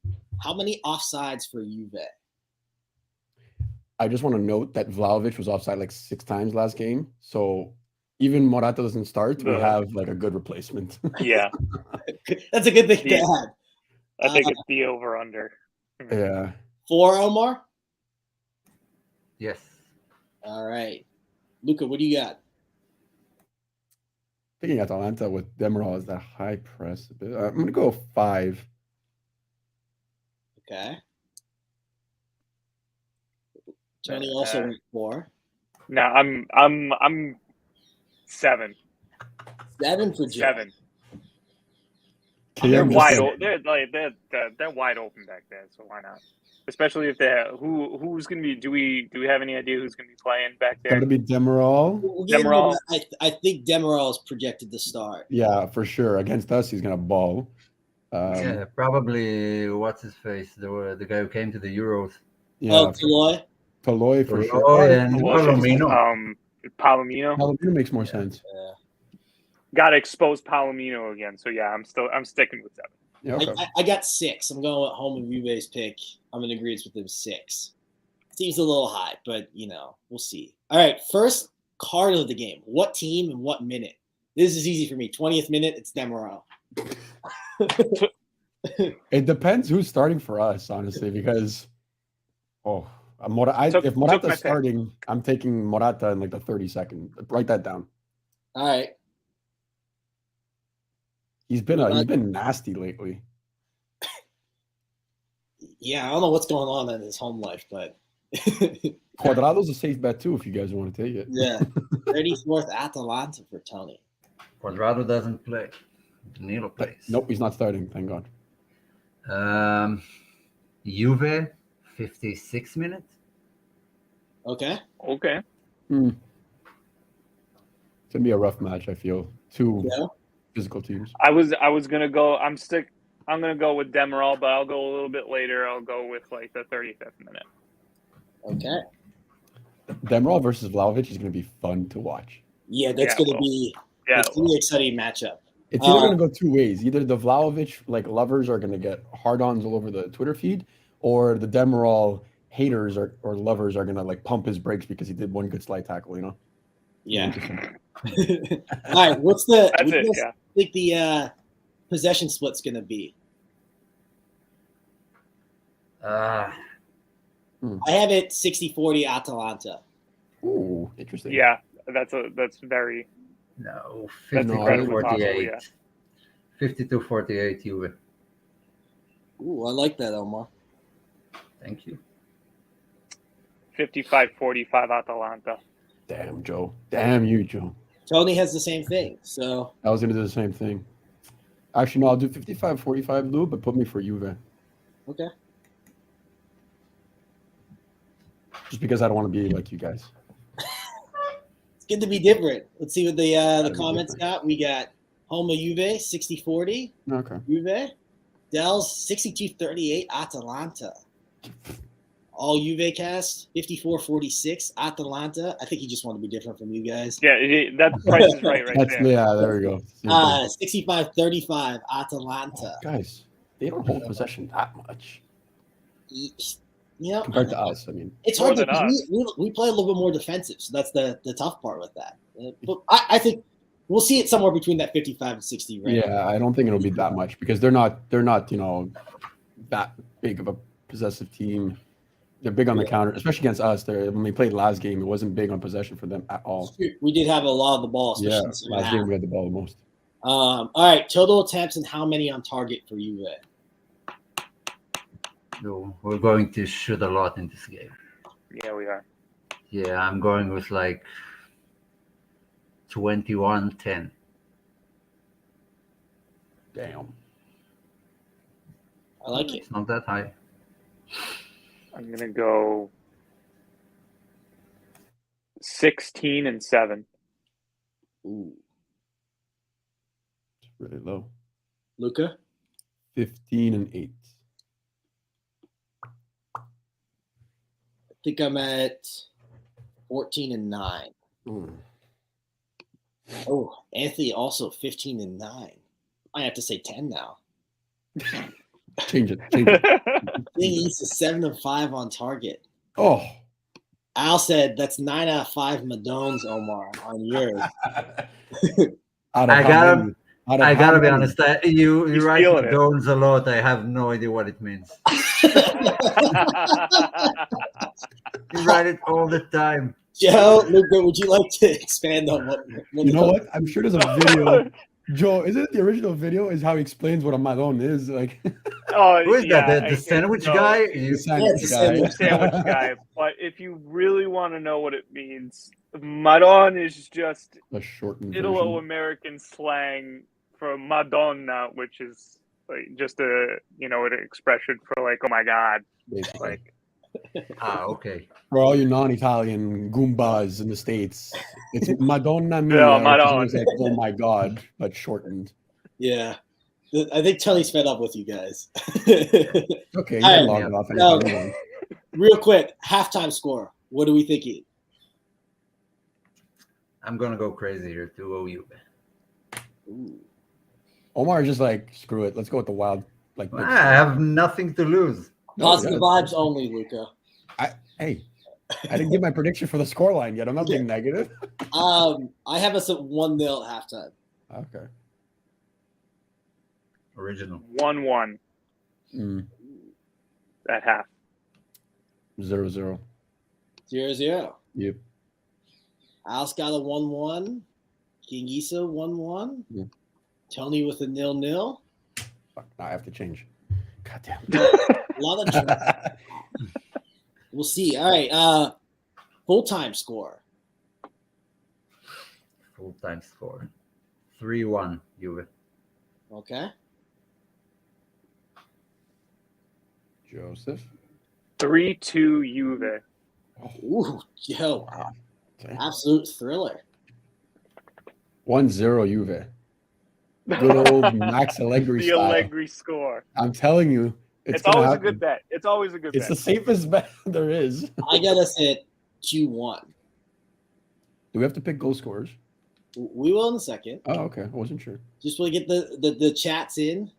How many offsides for Juve? I just want to note that Vlahovic was offside like 6 times last game. So even Morata doesn't start, we have like a good replacement. Yeah, That's a good thing to Yeah. have. I think it's the over under. Yeah. 4, Omar? Yes. All right. Luca, what do you got? Picking Atalanta with Demiral as that high press. I'm going to go 5. Okay. Tony also went 4. No, I'm 7. 7 for Joe. 7. KM They're just wide said- open. They're wide open back there, so why not? Especially if they who's going to be? Do we have any idea who's going to be playing back Going there? to be Demiral. We'll get into Demiral. that. I think Demiral is projected to start. Yeah, for sure. Against us, he's going to ball. Yeah, probably what's his face, the guy who came to the Euros. Yeah, Oh, Toloy. Toloy for sure. Toloy and Palomino. Palomino makes more sense. Yeah. Got to expose Palomino again. So yeah, I'm sticking with 7. Yeah, okay. I got 6. I'm going with home and Juve's pick. I'm in agreement with him 6. Seems a little high, but we'll see. All right, first card of the game. What team and what minute? This is easy for me. 20th minute, it's Demiral. It depends who's starting for us, honestly, because if Morata's starting, I'm taking Morata in like the 32nd. Write that down. All right. He's been nasty lately. Yeah, I don't know what's going on in his home life, but Cuadrado's a safe bet too if you guys want to take it. yeah. 34th Atalanta for Tony. Cuadrado doesn't play. Danilo plays. Nope, he's not starting. Thank God. Juve, 56 minutes. Okay. Okay. It's gonna be a rough match. I feel 2 Yeah. physical teams. I was gonna go. I'm gonna go with Demiral, but I'll go a little bit later. I'll go with like the 35th minute. Okay. Demiral versus Vlahovic is gonna be fun to watch. Yeah, that's going to be it's an exciting matchup. It's either going to go 2 ways. Either the Vlahovic lovers are going to get hard-ons all over the Twitter feed, or the Demiral haters or lovers are going to pump his brakes because he did one good slide tackle. Yeah. All right. What's the? That's it. I think the possession split's going to be. Uh, I have it 60-40 Atalanta. Ooh, interesting. Yeah, that's very. no, That's 52-48. 52-48 Juve. Ooh, I like that, Omar. Thank you. 55-45 Atalanta. Damn, Joe. Damn you, Joe. Tony has the same thing. So I was going to do the same thing. Actually, no, I'll do 55-45, Lou, but put me for Juve. okay. Just because I don't want to be like you guys. It's good to be different. Let's see what the comments got. We got Homa Juve 60-40. Okay. Juve. Dell's 62-38 Atalanta. All Juve cast 54-46 Atalanta. I think he just wanted to be different from you guys. Yeah, that price is right there. Yeah, there we go. 65-35 Atalanta. Guys, they don't hold possession that much compared to us. I mean, it's More hard to than us. we play a little bit more defensive, so that's the tough part with that. But I think we'll see it somewhere between that 55 and 60 range. yeah, I don't think it'll be that much because they're not that big of a possessive team. They're big on the counter, especially against us. When we played last game, it wasn't big on possession for them at all. We did have a lot of the ball, especially Yeah, in the second last half. game we had the ball the most. All right, total attempts and how many on target for you? No, we're going to shoot a lot in this game. Yeah, we are. Yeah, I'm going with like 21-10. Damn. I like it. It's not that high. I'm gonna go 16-7. Ooh. It's really low. Luca? 15-8. I think I'm at 14-9. Oh, Anthony also 15-9. I have to say 10 now. Change it. I think he's a 7-5 on target. Oh. Al said that's 9 out of 5 Madones, Omar, on yours. I gotta be honest. You He's write feeling it. Jones a lot. I have no idea what it means. You write it all the time. Joe, Luca, would you like to expand on what? You know what? I'm sure there's a video. Joe, isn't it the original video? Is how he explains what a madon is like. Oh, Who is yeah, that? The sandwich guy? The sandwich it's a guy. The sandwich guy. But if you really want to know what it means, Madon is just A shortened Italo-American slang for Madonna, which is like just an expression for like, oh my God, version. like. Okay. For all you non-Italian Goombas in the States, it's Madonna mia. Yeah, which Madonna. is like, oh my God, but shortened. Yeah. I think Tony's fed up with you guys. Okay, All you're right, logging off. No. Anytime you want. Real quick, halftime score. What are we thinking? I'm going to go crazy here. 2-0 Juve. Ooh. Omar just like, screw it. Let's go with the wild. Like, I have nothing to lose. Positive vibes only, Luca. Hey, I didn't give my prediction for the scoreline yet. I'm not being negative. I have us at 1-0 at halftime. Okay. Original. 1-1 at half. 0-0. 0-0. Yep. Al's got a 1-1. King Isa 1-1. Yeah. Tony with a 0-0. Fuck, now I have to change. God damn. A lot of drama. We'll see. All right. Full-time score. Full-time score. 3-1 Juve. Okay. Joseph. 3-2 Juve. Ooh, yo. Wow. Okay. Absolute thriller. 1-0 Juve. Good old Max Allegri The style. Allegri score. I'm telling you, It's gonna always happen. a good bet. It's always a good It's bet. the safest bet there is. I got us at 2-1. Do we have to pick goal scorers? We will in a second. Oh, okay. I wasn't sure. Just want to get the chats in.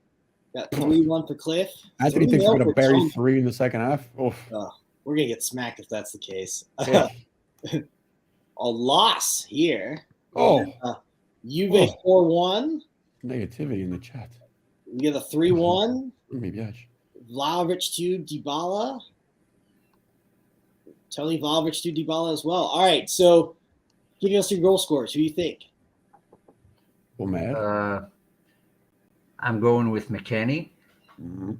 Got 3-1 for Cliff. Anthony thinks 3-0 we're going for to bury Tony. 3 in the second half. Oh, We're going to get smacked if that's the case. yeah. A loss here. Oh. Juve 4-1. Negativity in the chat. We get a 3-1. Maybe I Vlahovic to Dybala. Tony Vlahovic to Dybala as well. All right, so giving us your goal scorers. Who do you think? Omer. I'm going with McKennie. Mm-hmm.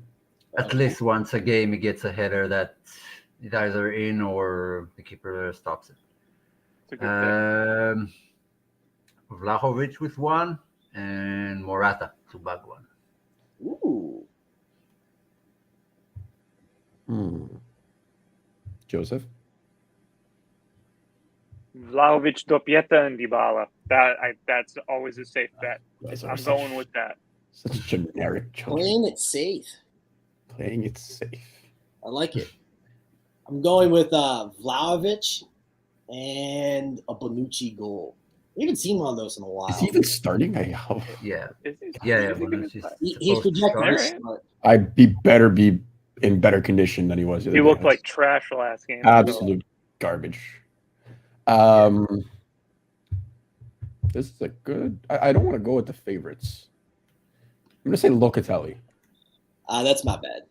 At least once a game, he gets a header that is either in or the keeper stops it. It's a good bet. Vlahovic with 1 and Morata to bag 1. Ooh. Joseph. Vlahovic, Doppietta, and Dybala. That's always a safe bet. Guys are I'm such- going with that. Such generic choice. Playing it safe. Playing it safe. I like it. I'm going with Vlahovic and a Bonucci goal. We haven't seen one of those in a while. Is he even starting? Yeah. Is he- Yeah, is he gonna Bonucci's play? He's supposed to projected to start. start. He better be in better condition than he was. the He other looked day. like trash last game. Absolute garbage. This is a good. I don't want to go with the favorites. I'm gonna say Locatelli. That's not bad.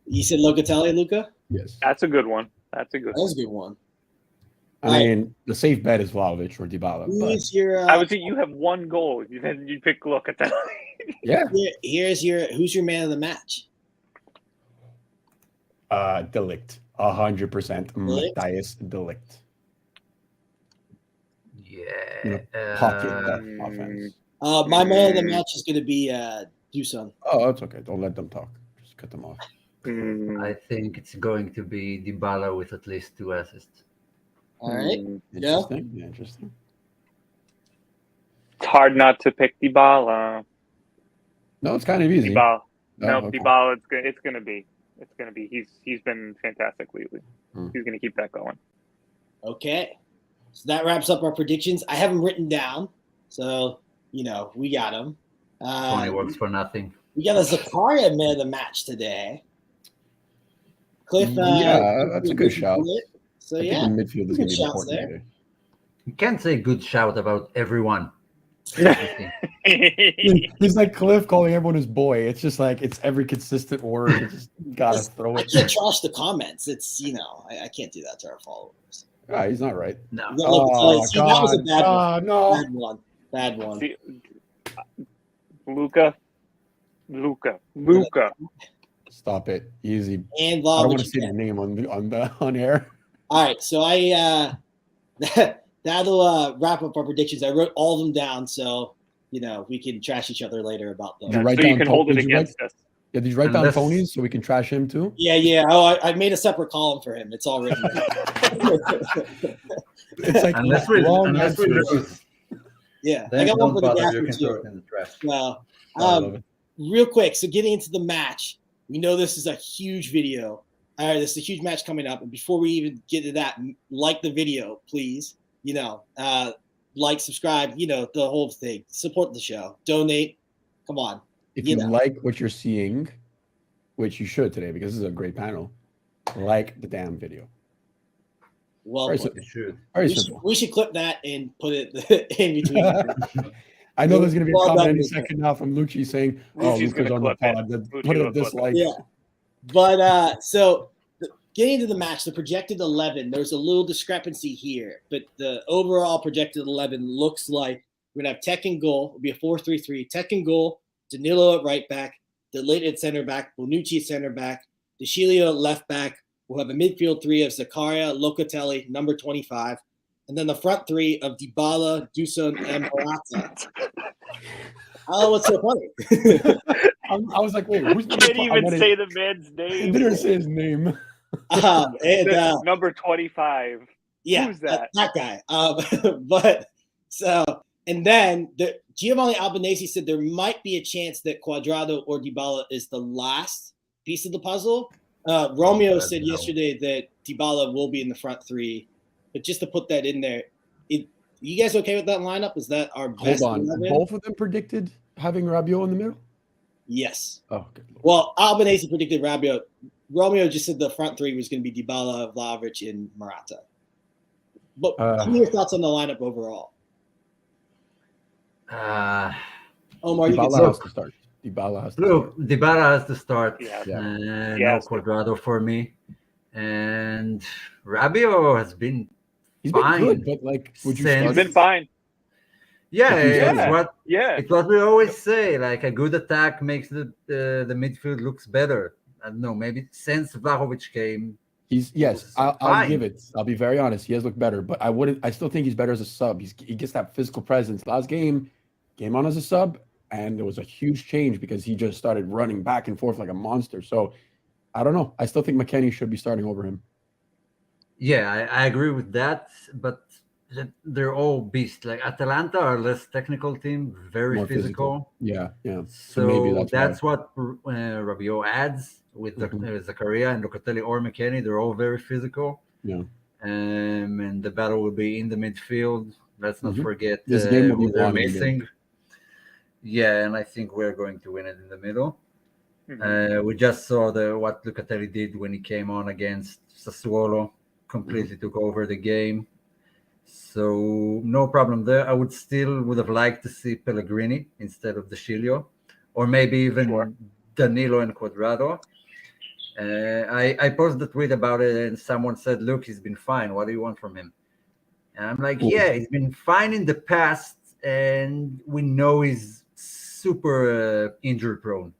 You said Locatelli, Luca? Yes. That's a good one. That's a good That one. was a good one. I mean, the safe bet is Vlahovic or Dybala. But Who's your? I would say you have one goal. Then you pick Locatelli. yeah, Here's your. Who's your man of the match? Delict, 100%. Delict? Matthias Delict. Yeah. Pocket that offense. My man of the match is going to be Dusan. Oh, that's okay. Don't let them talk. Just cut them off. I think it's going to be Dybala with at least 2 assists. All right. Interesting. Yeah, interesting. It's hard not to pick Dybala. No, it's kind of easy. Dybala. Oh, No, okay. Dybala. It's gonna be. It's gonna be. He's been fantastic lately. He's gonna keep that going. Okay. So that wraps up our predictions. I have them written down, so we got them. Tony works for nothing. We got a Zakaria man of the match today. Cliff. Yeah, that's a good shout. So I think yeah, the midfield is good going to be shouts important there. today. You can't say good shout about everyone. He's like Cliff calling everyone his boy. It's just like it's every consistent word. It's just gotta throw I it. can't trash the comments. It's I can't do that to our followers. Ah, he's not right. No. See, that was a bad no. one. Bad one. See, Luca. Stop it. Easy. And I don't want to say the name on air. All right, so that'll wrap up our predictions. I wrote all of them down, so we can trash each other later about them. Did you So you can hold it against us. Yeah, did you write down Tony's so we can trash him too? Yeah. Oh, I made a separate column for him. It's all written. It's like unless we lose. Yeah, Then I got one don't for the bother, you Gaffers can throw too. it in the trash. Well, I love it. real quick. So getting into the match, we know this is a huge video. All right, this is a huge match coming up. And before we even get to that, like the video, please. Like, subscribe. The whole thing. Support the show. Donate. Come on. If you like what you're seeing, which you should today because this is a great panel, like the damn video. Well, we should clip that and put it in between. I know there's going to be a comment any second now from Lucci saying, Lucci's on the pod. Put a dislike. Yeah. But so getting into the match, the projected 11, there's a little discrepancy here, but the overall projected 11 looks like we're going to have Tech in goal. It'll be a 4-3-3. Tech in goal, Danilo at right back, Delete at center back, Bonucci at center back, De Sciglio at left back. We'll have a midfield three of Zakaria, Locatelli, number 25, and then the front three of Dybala, Dusan, and Morata. Oh, what's so funny? I was like, wait, who's can't even say the man's name? He didn't say his name. And number 25. Yeah, who's that? That guy. And then Giovanni Albanese said there might be a chance that Cuadrado or Dybala is the last piece of the puzzle. Romeo said yesterday that Dybala will be in the front three, but just to put that in there, you guys okay with that lineup? Is that our best? Hold on, 11? Both of them predicted having Rabiot in the middle? Yes. Oh, good Lord. Well, Albanese predicted Rabiot. Romeo just said the front three was going to be Dybala, Vlahovic, and Morata. But what are your thoughts on the lineup overall? Omar, Dybala has to start. Dybala has to start. Yeah. No Cuadrado for me. And Rabiot has been fine. Been good, but would you start? He's been fine. It's what we always say. Like a good attack makes the midfield looks better. I don't know. Maybe since Vlahovic came, I'll give it. I'll be very honest. He has looked better, but I still think he's better as a sub. He gets that physical presence. Last game came on as a sub, and there was a huge change because he just started running back and forth like a monster. So I don't know. I still think McKennie should be starting over him. Yeah, I agree with that, but they're all beasts. Like Atalanta are less technical team, very More physical. Yeah. So maybe that's what Rabiot adds with Zakaria and Locatelli or McKennie. They're all very physical. Yeah. And the battle will be in the midfield. Let's not forget this game will be they're missing. Yeah, and I think we're going to win it in the middle. We just saw what Locatelli did when he came on against Sassuolo. Completely took over the game. So no problem there. I would have liked to see Pellegrini instead of De Sciglio, or maybe even Danilo and Cuadrado. I posted a tweet about it, and someone said, "Look, he's been fine. What do you want from him?" And I'm like, "Yeah, he's been fine in the past, and we know he's super injury prone."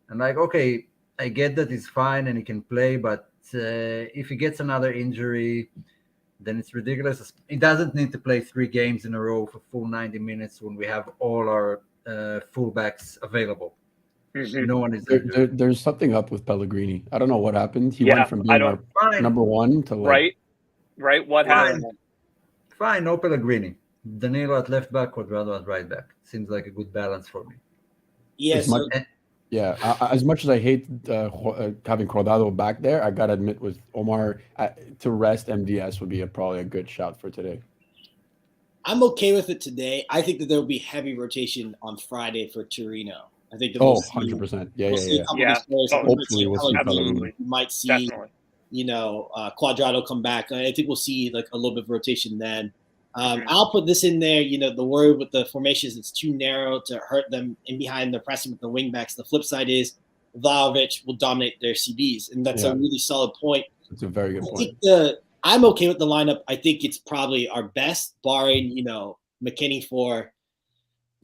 I'm like, okay, I get that he's fine and he can play, but if he gets another injury, then it's ridiculous. He doesn't need to play 3 games in a row for full 90 minutes when we have all our fullbacks available. No one is there's something up with Pellegrini. I don't know what happened. He went from being our number one to right. What happened? Fine, no Pellegrini. Danilo at left back, Cuadrado at right back. Seems like a good balance for me. Yes. As much as I hate having Cuadrado back there, I gotta admit with Omer to rest MDS would be probably a good shout for today. I'm okay with it today. I think that there will be heavy rotation on Friday for Torino. I think that 100%. Hopefully we'll see. Absolutely. We might see, Cuadrado come back. I think we'll see like a little bit of rotation then. I'll put this in there. The worry with the formation is it's too narrow to hurt them in behind the pressing with the wingbacks. The flip side is Vlahovic will dominate their CBs, and that's a really solid point. It's a very good point. I'm okay with the lineup. I think it's probably our best, barring McKinney for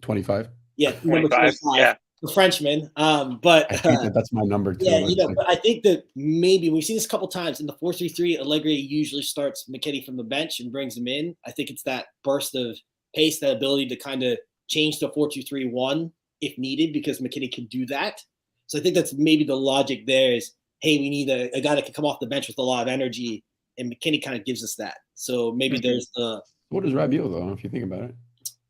25. Yeah, 25. number 25. Yeah. The Frenchman. But I think that's my number too. Yeah, but I think that maybe we've seen this a couple times in the 4-3-3. Allegri usually starts McKinney from the bench and brings him in. I think it's that burst of pace, that ability to kind of change to 4-2-3-1 if needed, because McKinney can do that. So I think that's maybe the logic there is, hey, we need a guy that can come off the bench with a lot of energy, and McKinney kind of gives us that. So maybe there's the. What is Rabiot though? If you think about it.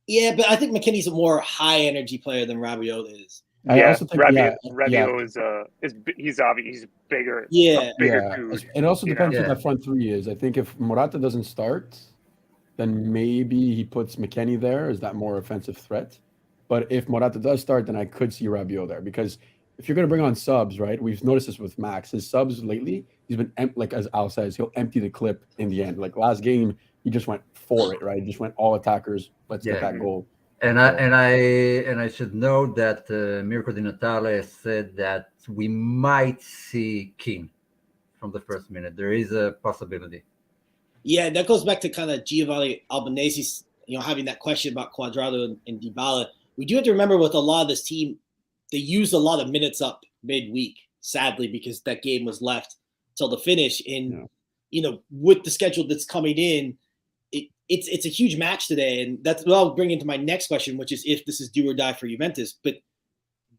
Yeah, but I think McKinney's a more high energy player than Rabiot is. I also think Rabiot is he's bigger. Yeah, bigger dude. It also depends who that front three is. I think if Morata doesn't start, then maybe he puts McKinney there as that more offensive threat. But if Morata does start, then I could see Rabiot there, because if you're going to bring on subs, right? We've noticed this with Max. His subs lately, he's been like as Al says, he'll empty the clip in the end. Like last game, he just went for it, right? He just went all attackers. Let's get that goal. And I should note that Mirko Di Natale said that we might see Keane from the first minute. There is a possibility. Yeah, that goes back to kind of Giovanni Albanese's, having that question about Cuadrado and Dybala. We do have to remember with a lot of this team, they used a lot of minutes up midweek, sadly, because that game was left till the finish. And with the schedule that's coming in, it's a huge match today, and that's what I'll bring into my next question, which is if this is do or die for Juventus. But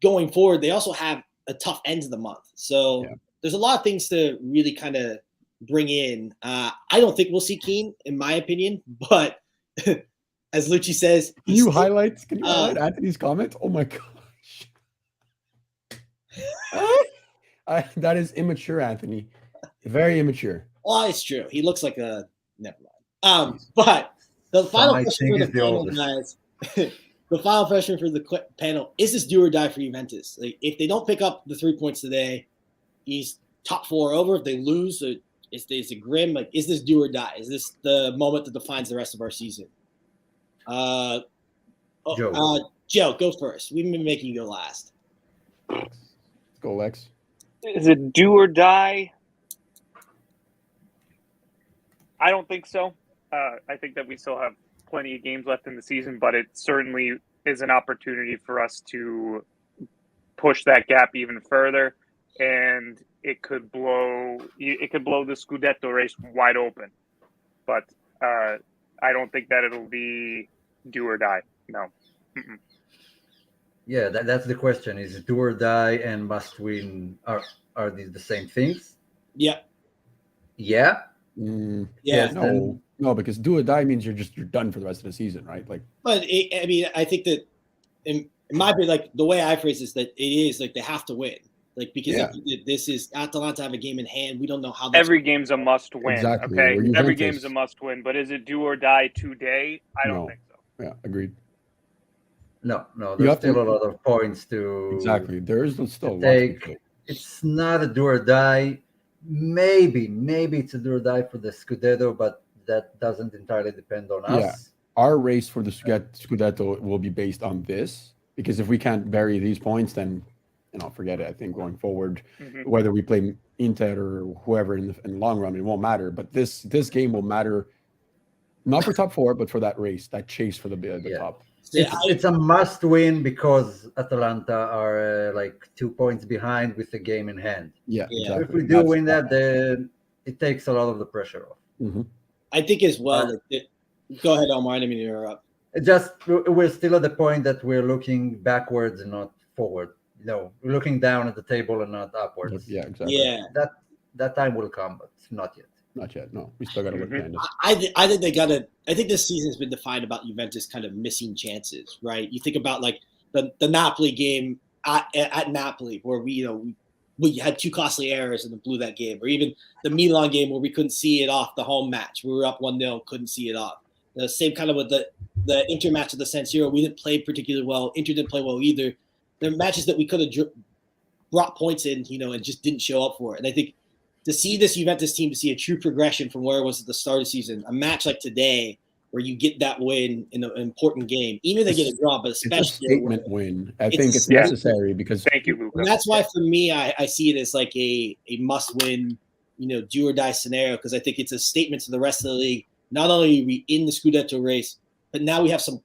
going forward, they also have a tough end of the month, so there's a lot of things to really kind of bring in. I don't think we'll see Keane, in my opinion, but as Lucci says, can you highlight Anthony's comment? Oh my gosh, that is immature, Anthony. Very immature. Well, it's true. He looks like a never mind. But the final question for the panel, guys, the final question for the panel, is this do or die for Juventus? Like, if they don't pick up the 3 points today, he's top 4 over. If they lose, is it grim? Like, is this do or die? Is this the moment that defines the rest of our season? Joe, go first. We've been making you go last. Let's go, Lex. Is it do or die? I don't think so. I think that we still have plenty of games left in the season, but it certainly is an opportunity for us to push that gap even further, and it could blow the Scudetto race wide open. But I don't think that it'll be do or die. No. Mm-mm. Yeah, that's the question. Is it do or die and must win? Are these the same things? Yeah. Yeah. Yeah. No, because do or die means you're done for the rest of the season, right? Like, but I think that in my opinion, like the way I phrase this, that it is like they have to win, like because this is Atalanta have a game in hand. We don't know how. Every game's a must win. Exactly. Okay, every game's a must win. But is it do or die today? I don't think so. Yeah, agreed. No. There's still a lot of points to exactly. There is still a lot to take. It's not a do or die. Maybe it's a do or die for the Scudetto, but that doesn't entirely depend on us. Yeah. Our race for the Scudetto will be based on this, because if we can't bury these points, then forget it. I think going forward, whether we play Inter or whoever in the long run, it won't matter. But this game will matter, not for top 4, but for that race, that chase for the top. It's a must win because Atalanta are like 2 points behind with the game in hand. Yeah, exactly. If we do win that, then it takes a lot of the pressure off. Mm-hmm. I think as well. Go ahead, Omer. I didn't mean to interrupt. We're still at the point that we're looking backwards and not forward. No, we're looking down at the table and not upwards. Yeah, exactly. Yeah, that time will come, but not yet. Not yet. No, we still got to look behind us. I think they got to. I think this season's been defined about Juventus kind of missing chances, right? You think about like the Napoli game at Napoli, where we had 2 costly errors and blew that game, or even the Milan game where we couldn't see it off the home match. We were up 1-0, couldn't see it off. The same kind of with the Inter match at the San Siro. We didn't play particularly well. Inter didn't play well either. There are matches that we could have brought points in, and just didn't show up for it. And I think to see this Juventus team, to see a true progression from where it was at the start of the season, a match like today where you get that win in an important game. Even if they get a draw, but especially it's a statement win. I think it's Yeah. necessary because Thank you, Luca. and that's why for me, I see it as like a must-win, do or die scenario, because I think it's a statement to the rest of the league. Not only are we in the Scudetto race, but now we have some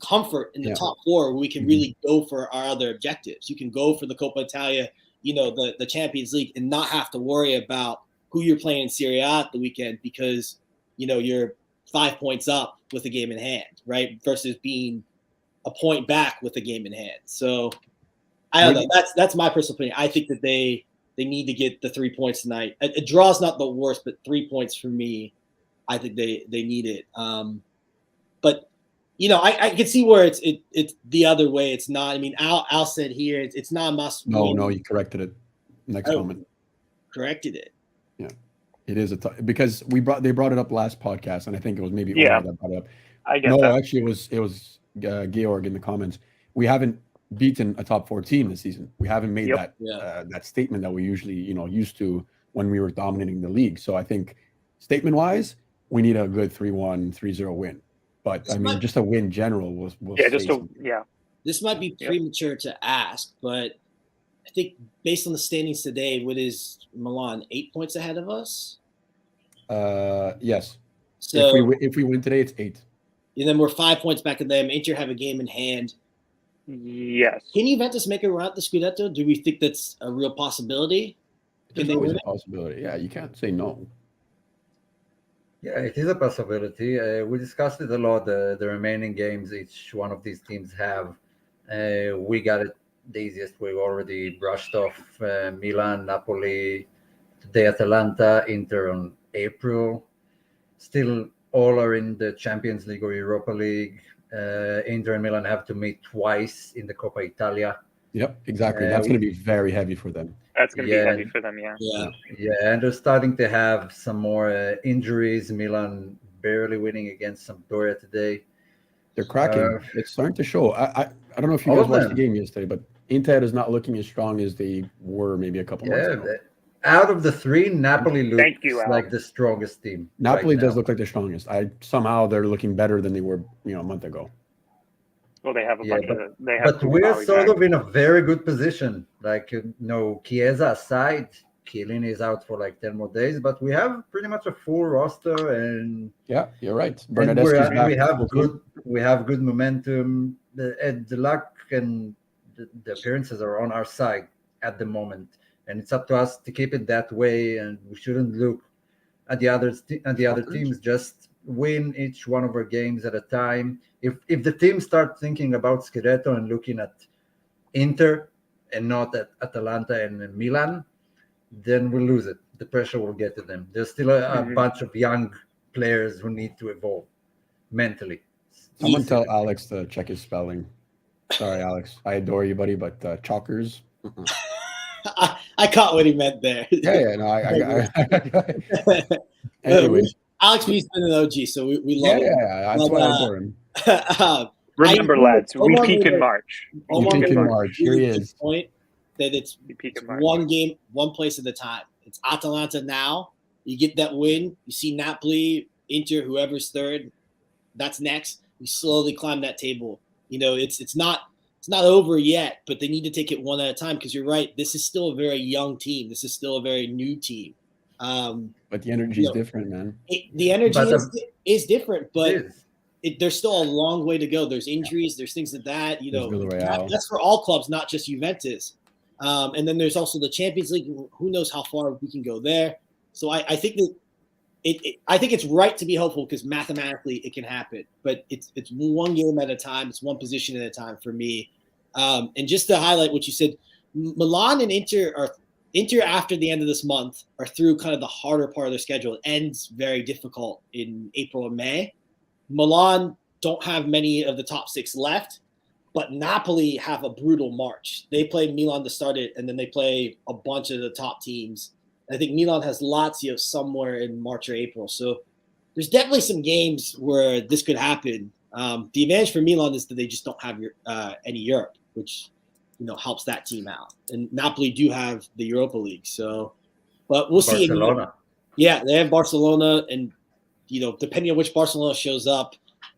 comfort in the top four where we can really go for our other objectives. You can go for the Coppa Italia, the Champions League, and not have to worry about who you're playing in Serie A at the weekend because, you're 5 points up with a game in hand, right? Versus being a point back with a game in hand. So I don't know. That's my personal opinion. I think that they need to get the 3 points tonight. A draw is not the worst, but 3 points for me, I think they need it. But I can see where it's the other way. It's not. I mean, Al said here it's not a must. No, you corrected it. Next comment. Corrected it. Yeah, it is because they brought it up last podcast, and I think it was maybe Yeah. Omer that brought it up. I get that. No, actually, it was Georg in the comments. We haven't beaten a top 4 team this season. We haven't made that statement that we usually used to when we were dominating the league. So I think statement wise, we need a good 3-1, 3-0 win. But I mean, just a win general was This might be premature to ask, but I think based on the standings today, what is Milan 8 points ahead of us? Yes. So if we win today, it's 8. And then we're 5 points back of them. Inter have a game in hand. Yes. Can Juventus make a run at the Scudetto? Do we think that's a real possibility? There's always a possibility. Yeah, you can't say no. Yeah, it is a possibility. We discussed it a lot. The remaining games each one of these teams have. We got it the easiest. We've already brushed off Milan, Napoli, today Atalanta, Inter on April. Still, all are in the Champions League or Europa League. Inter and Milan have to meet twice in the Coppa Italia. Yep, exactly. That's going to be very heavy for them. That's going to be heavy for them, yeah. Yeah, and they're starting to have some more injuries. Milan barely winning against Sampdoria today. They're cracking. It's starting to show. I don't know if you guys watched the game yesterday, but Inter is not looking as strong as they were maybe a couple months ago. Out of the 3, Napoli looks like the strongest team. Napoli does look like the strongest. Somehow they're looking better than they were, a month ago. Well, they have a bunch of. But we're sort of in a very good position. Like Chiesa aside, Chiellini is out for like 10 more days, but we have pretty much a full roster, and yeah, you're right. We have good momentum. The luck and the appearances are on our side at the moment. And it's up to us to keep it that way, and we shouldn't look at the other teams. Just win each one of our games at a time. If the teams start thinking about Scudetto and looking at Inter and not at Atalanta and Milan, then we'll lose it. The pressure will get to them. There's still a bunch of young players who need to evolve mentally. Someone tell Alex to check his spelling. Sorry, Alex. I adore you, buddy, but chalkers. I caught what he meant there. No, I anyways. Alex B's been an OG, so we love him. Yeah, that's why I adore him. Remember, lads, we peak in March. Here he is. Point that it's one game, one place at a time. It's Atalanta now. You get that win. You see Napoli, Inter, whoever's third. That's next. We slowly climb that table. It's not over yet, but they need to take it one at a time because you're right. This is still a very young team. This is still a very new team. But the energy is different, man. The energy is different, but there's still a long way to go. There's injuries. There's things like that. That's for all clubs, not just Juventus. And then there's also the Champions League. Who knows how far we can go there? So I think that I think it's right to be hopeful because mathematically it can happen. But it's one game at a time. It's one position at a time for me. And just to highlight what you said, Milan and Inter after the end of this month are through kind of the harder part of their schedule. It ends very difficult in April and May. Milan don't have many of the top 6 left, but Napoli have a brutal March. They play Milan to start it, and then they play a bunch of the top teams. I think Milan has Lazio somewhere in March or April. So there's definitely some games where this could happen. The advantage for Milan is that they just don't have any Europe, which helps that team out. And Napoli do have the Europa League. So, but we'll see. Barcelona. Yeah, they have Barcelona, and depending on which Barcelona shows up,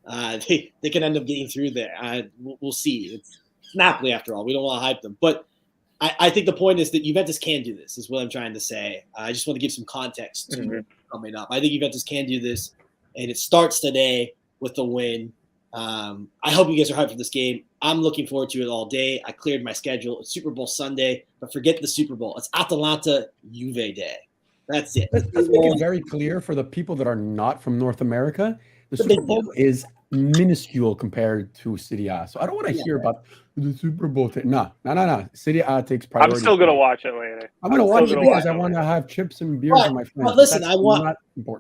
they can end up getting through there. We'll see. It's Napoli after all. We don't want to hype them, but I think the point is that Juventus can do this. Is what I'm trying to say. I just want to give some context to coming up. I think Juventus can do this, and it starts today with a win. I hope you guys are hyped for this game. I'm looking forward to it all day. I cleared my schedule. It's Super Bowl Sunday, but forget the Super Bowl. It's Atalanta Juve Day. That's it. Let's make it very clear for the people that are not from North America. The Super Bowl is minuscule compared to Serie A. So I don't want to hear about the Super Bowl. No. Serie A takes priority. I'm still going to watch it later. I'm going to watch it because I want to have chips and beers with my friends. But listen,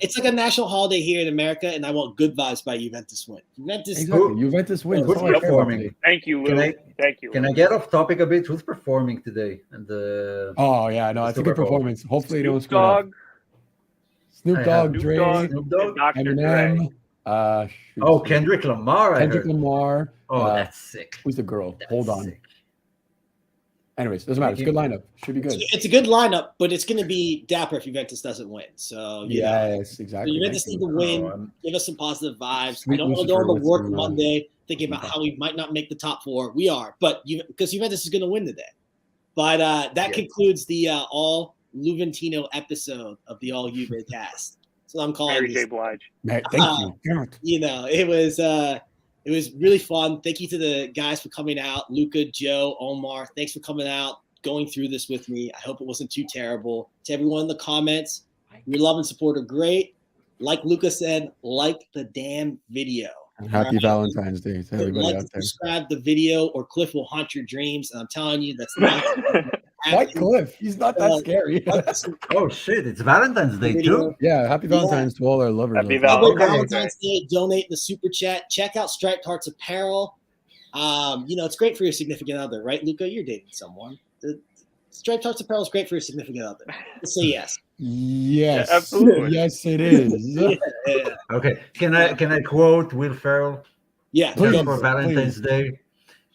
it's like a national holiday here in America, and I want good vibes by Juventus win. Juventus wins. Who's performing? Thank you, Lou. Thank you. Can I get off topic a bit? Who's performing today? And oh yeah, no, it's a good performance. Hopefully, they don't screw up. Snoop Dogg, Dre, Eminem. Kendrick Lamar. Lamar. Oh, that's sick. Who's the girl? Hold on. Sick. Anyways, doesn't matter. It's a good lineup. Should be good. It's a good lineup, but it's going to be dapper if Juventus doesn't win. So yes, exactly. So Juventus need to win. Give us some positive vibes. I don't want to go on the work Monday thinking about how we might not make the top 4. We are, but because Juventus is going to win today. But that concludes the all Juventino episode of the All Juve cast. So I'm calling Mary J. Blige. Thank you. It was really fun. Thank you to the guys for coming out. Luca, Joe, Omar, thanks for coming out, going through this with me. I hope it wasn't too terrible. To everyone in the comments, your love and support are great. Like Luca said, like the damn video. Happy Valentine's Day to everybody out there. Subscribe the video or Cliff will haunt your dreams. And I'm telling you, that's not Why Cliff? He's not that scary. Oh shit! It's Valentine's Day too. Yeah, happy Valentine's to all our lovers. Happy Valentine's Day. Donate the super chat. Check out Striped Hearts Apparel. It's great for your significant other, right, Luca? You're dating someone. The Striped Hearts Apparel is great for your significant other. Just say yes. Yes, yeah, absolutely. Yes, it is. Okay, can I quote Will Ferrell? Yeah, just for Valentine's Day.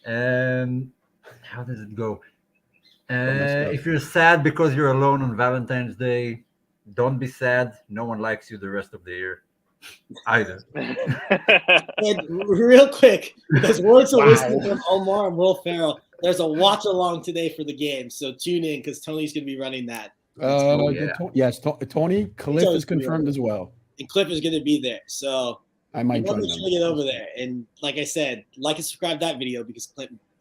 How does it go? If you're sad because you're alone on Valentine's Day, don't be sad. No one likes you the rest of the year either. And real quick, because words of wisdom from Omar and Will Ferrell, there's a watch along today for the game. So tune in because Tony's going to be running that. Yes, Tony. Cliff is confirmed as well. And Cliff is going to be there. So I might join them. Get over there. And like I said, like and subscribe that video because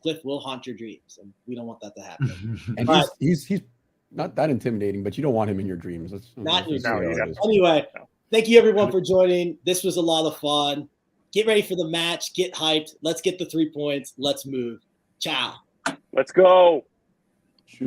Cliff will haunt your dreams, and we don't want that to happen. And he's not that intimidating, but you don't want him in your dreams. Anyway, thank you everyone for joining. This was a lot of fun. Get ready for the match. Get hyped. Let's get the 3 points. Let's move. Ciao. Let's go.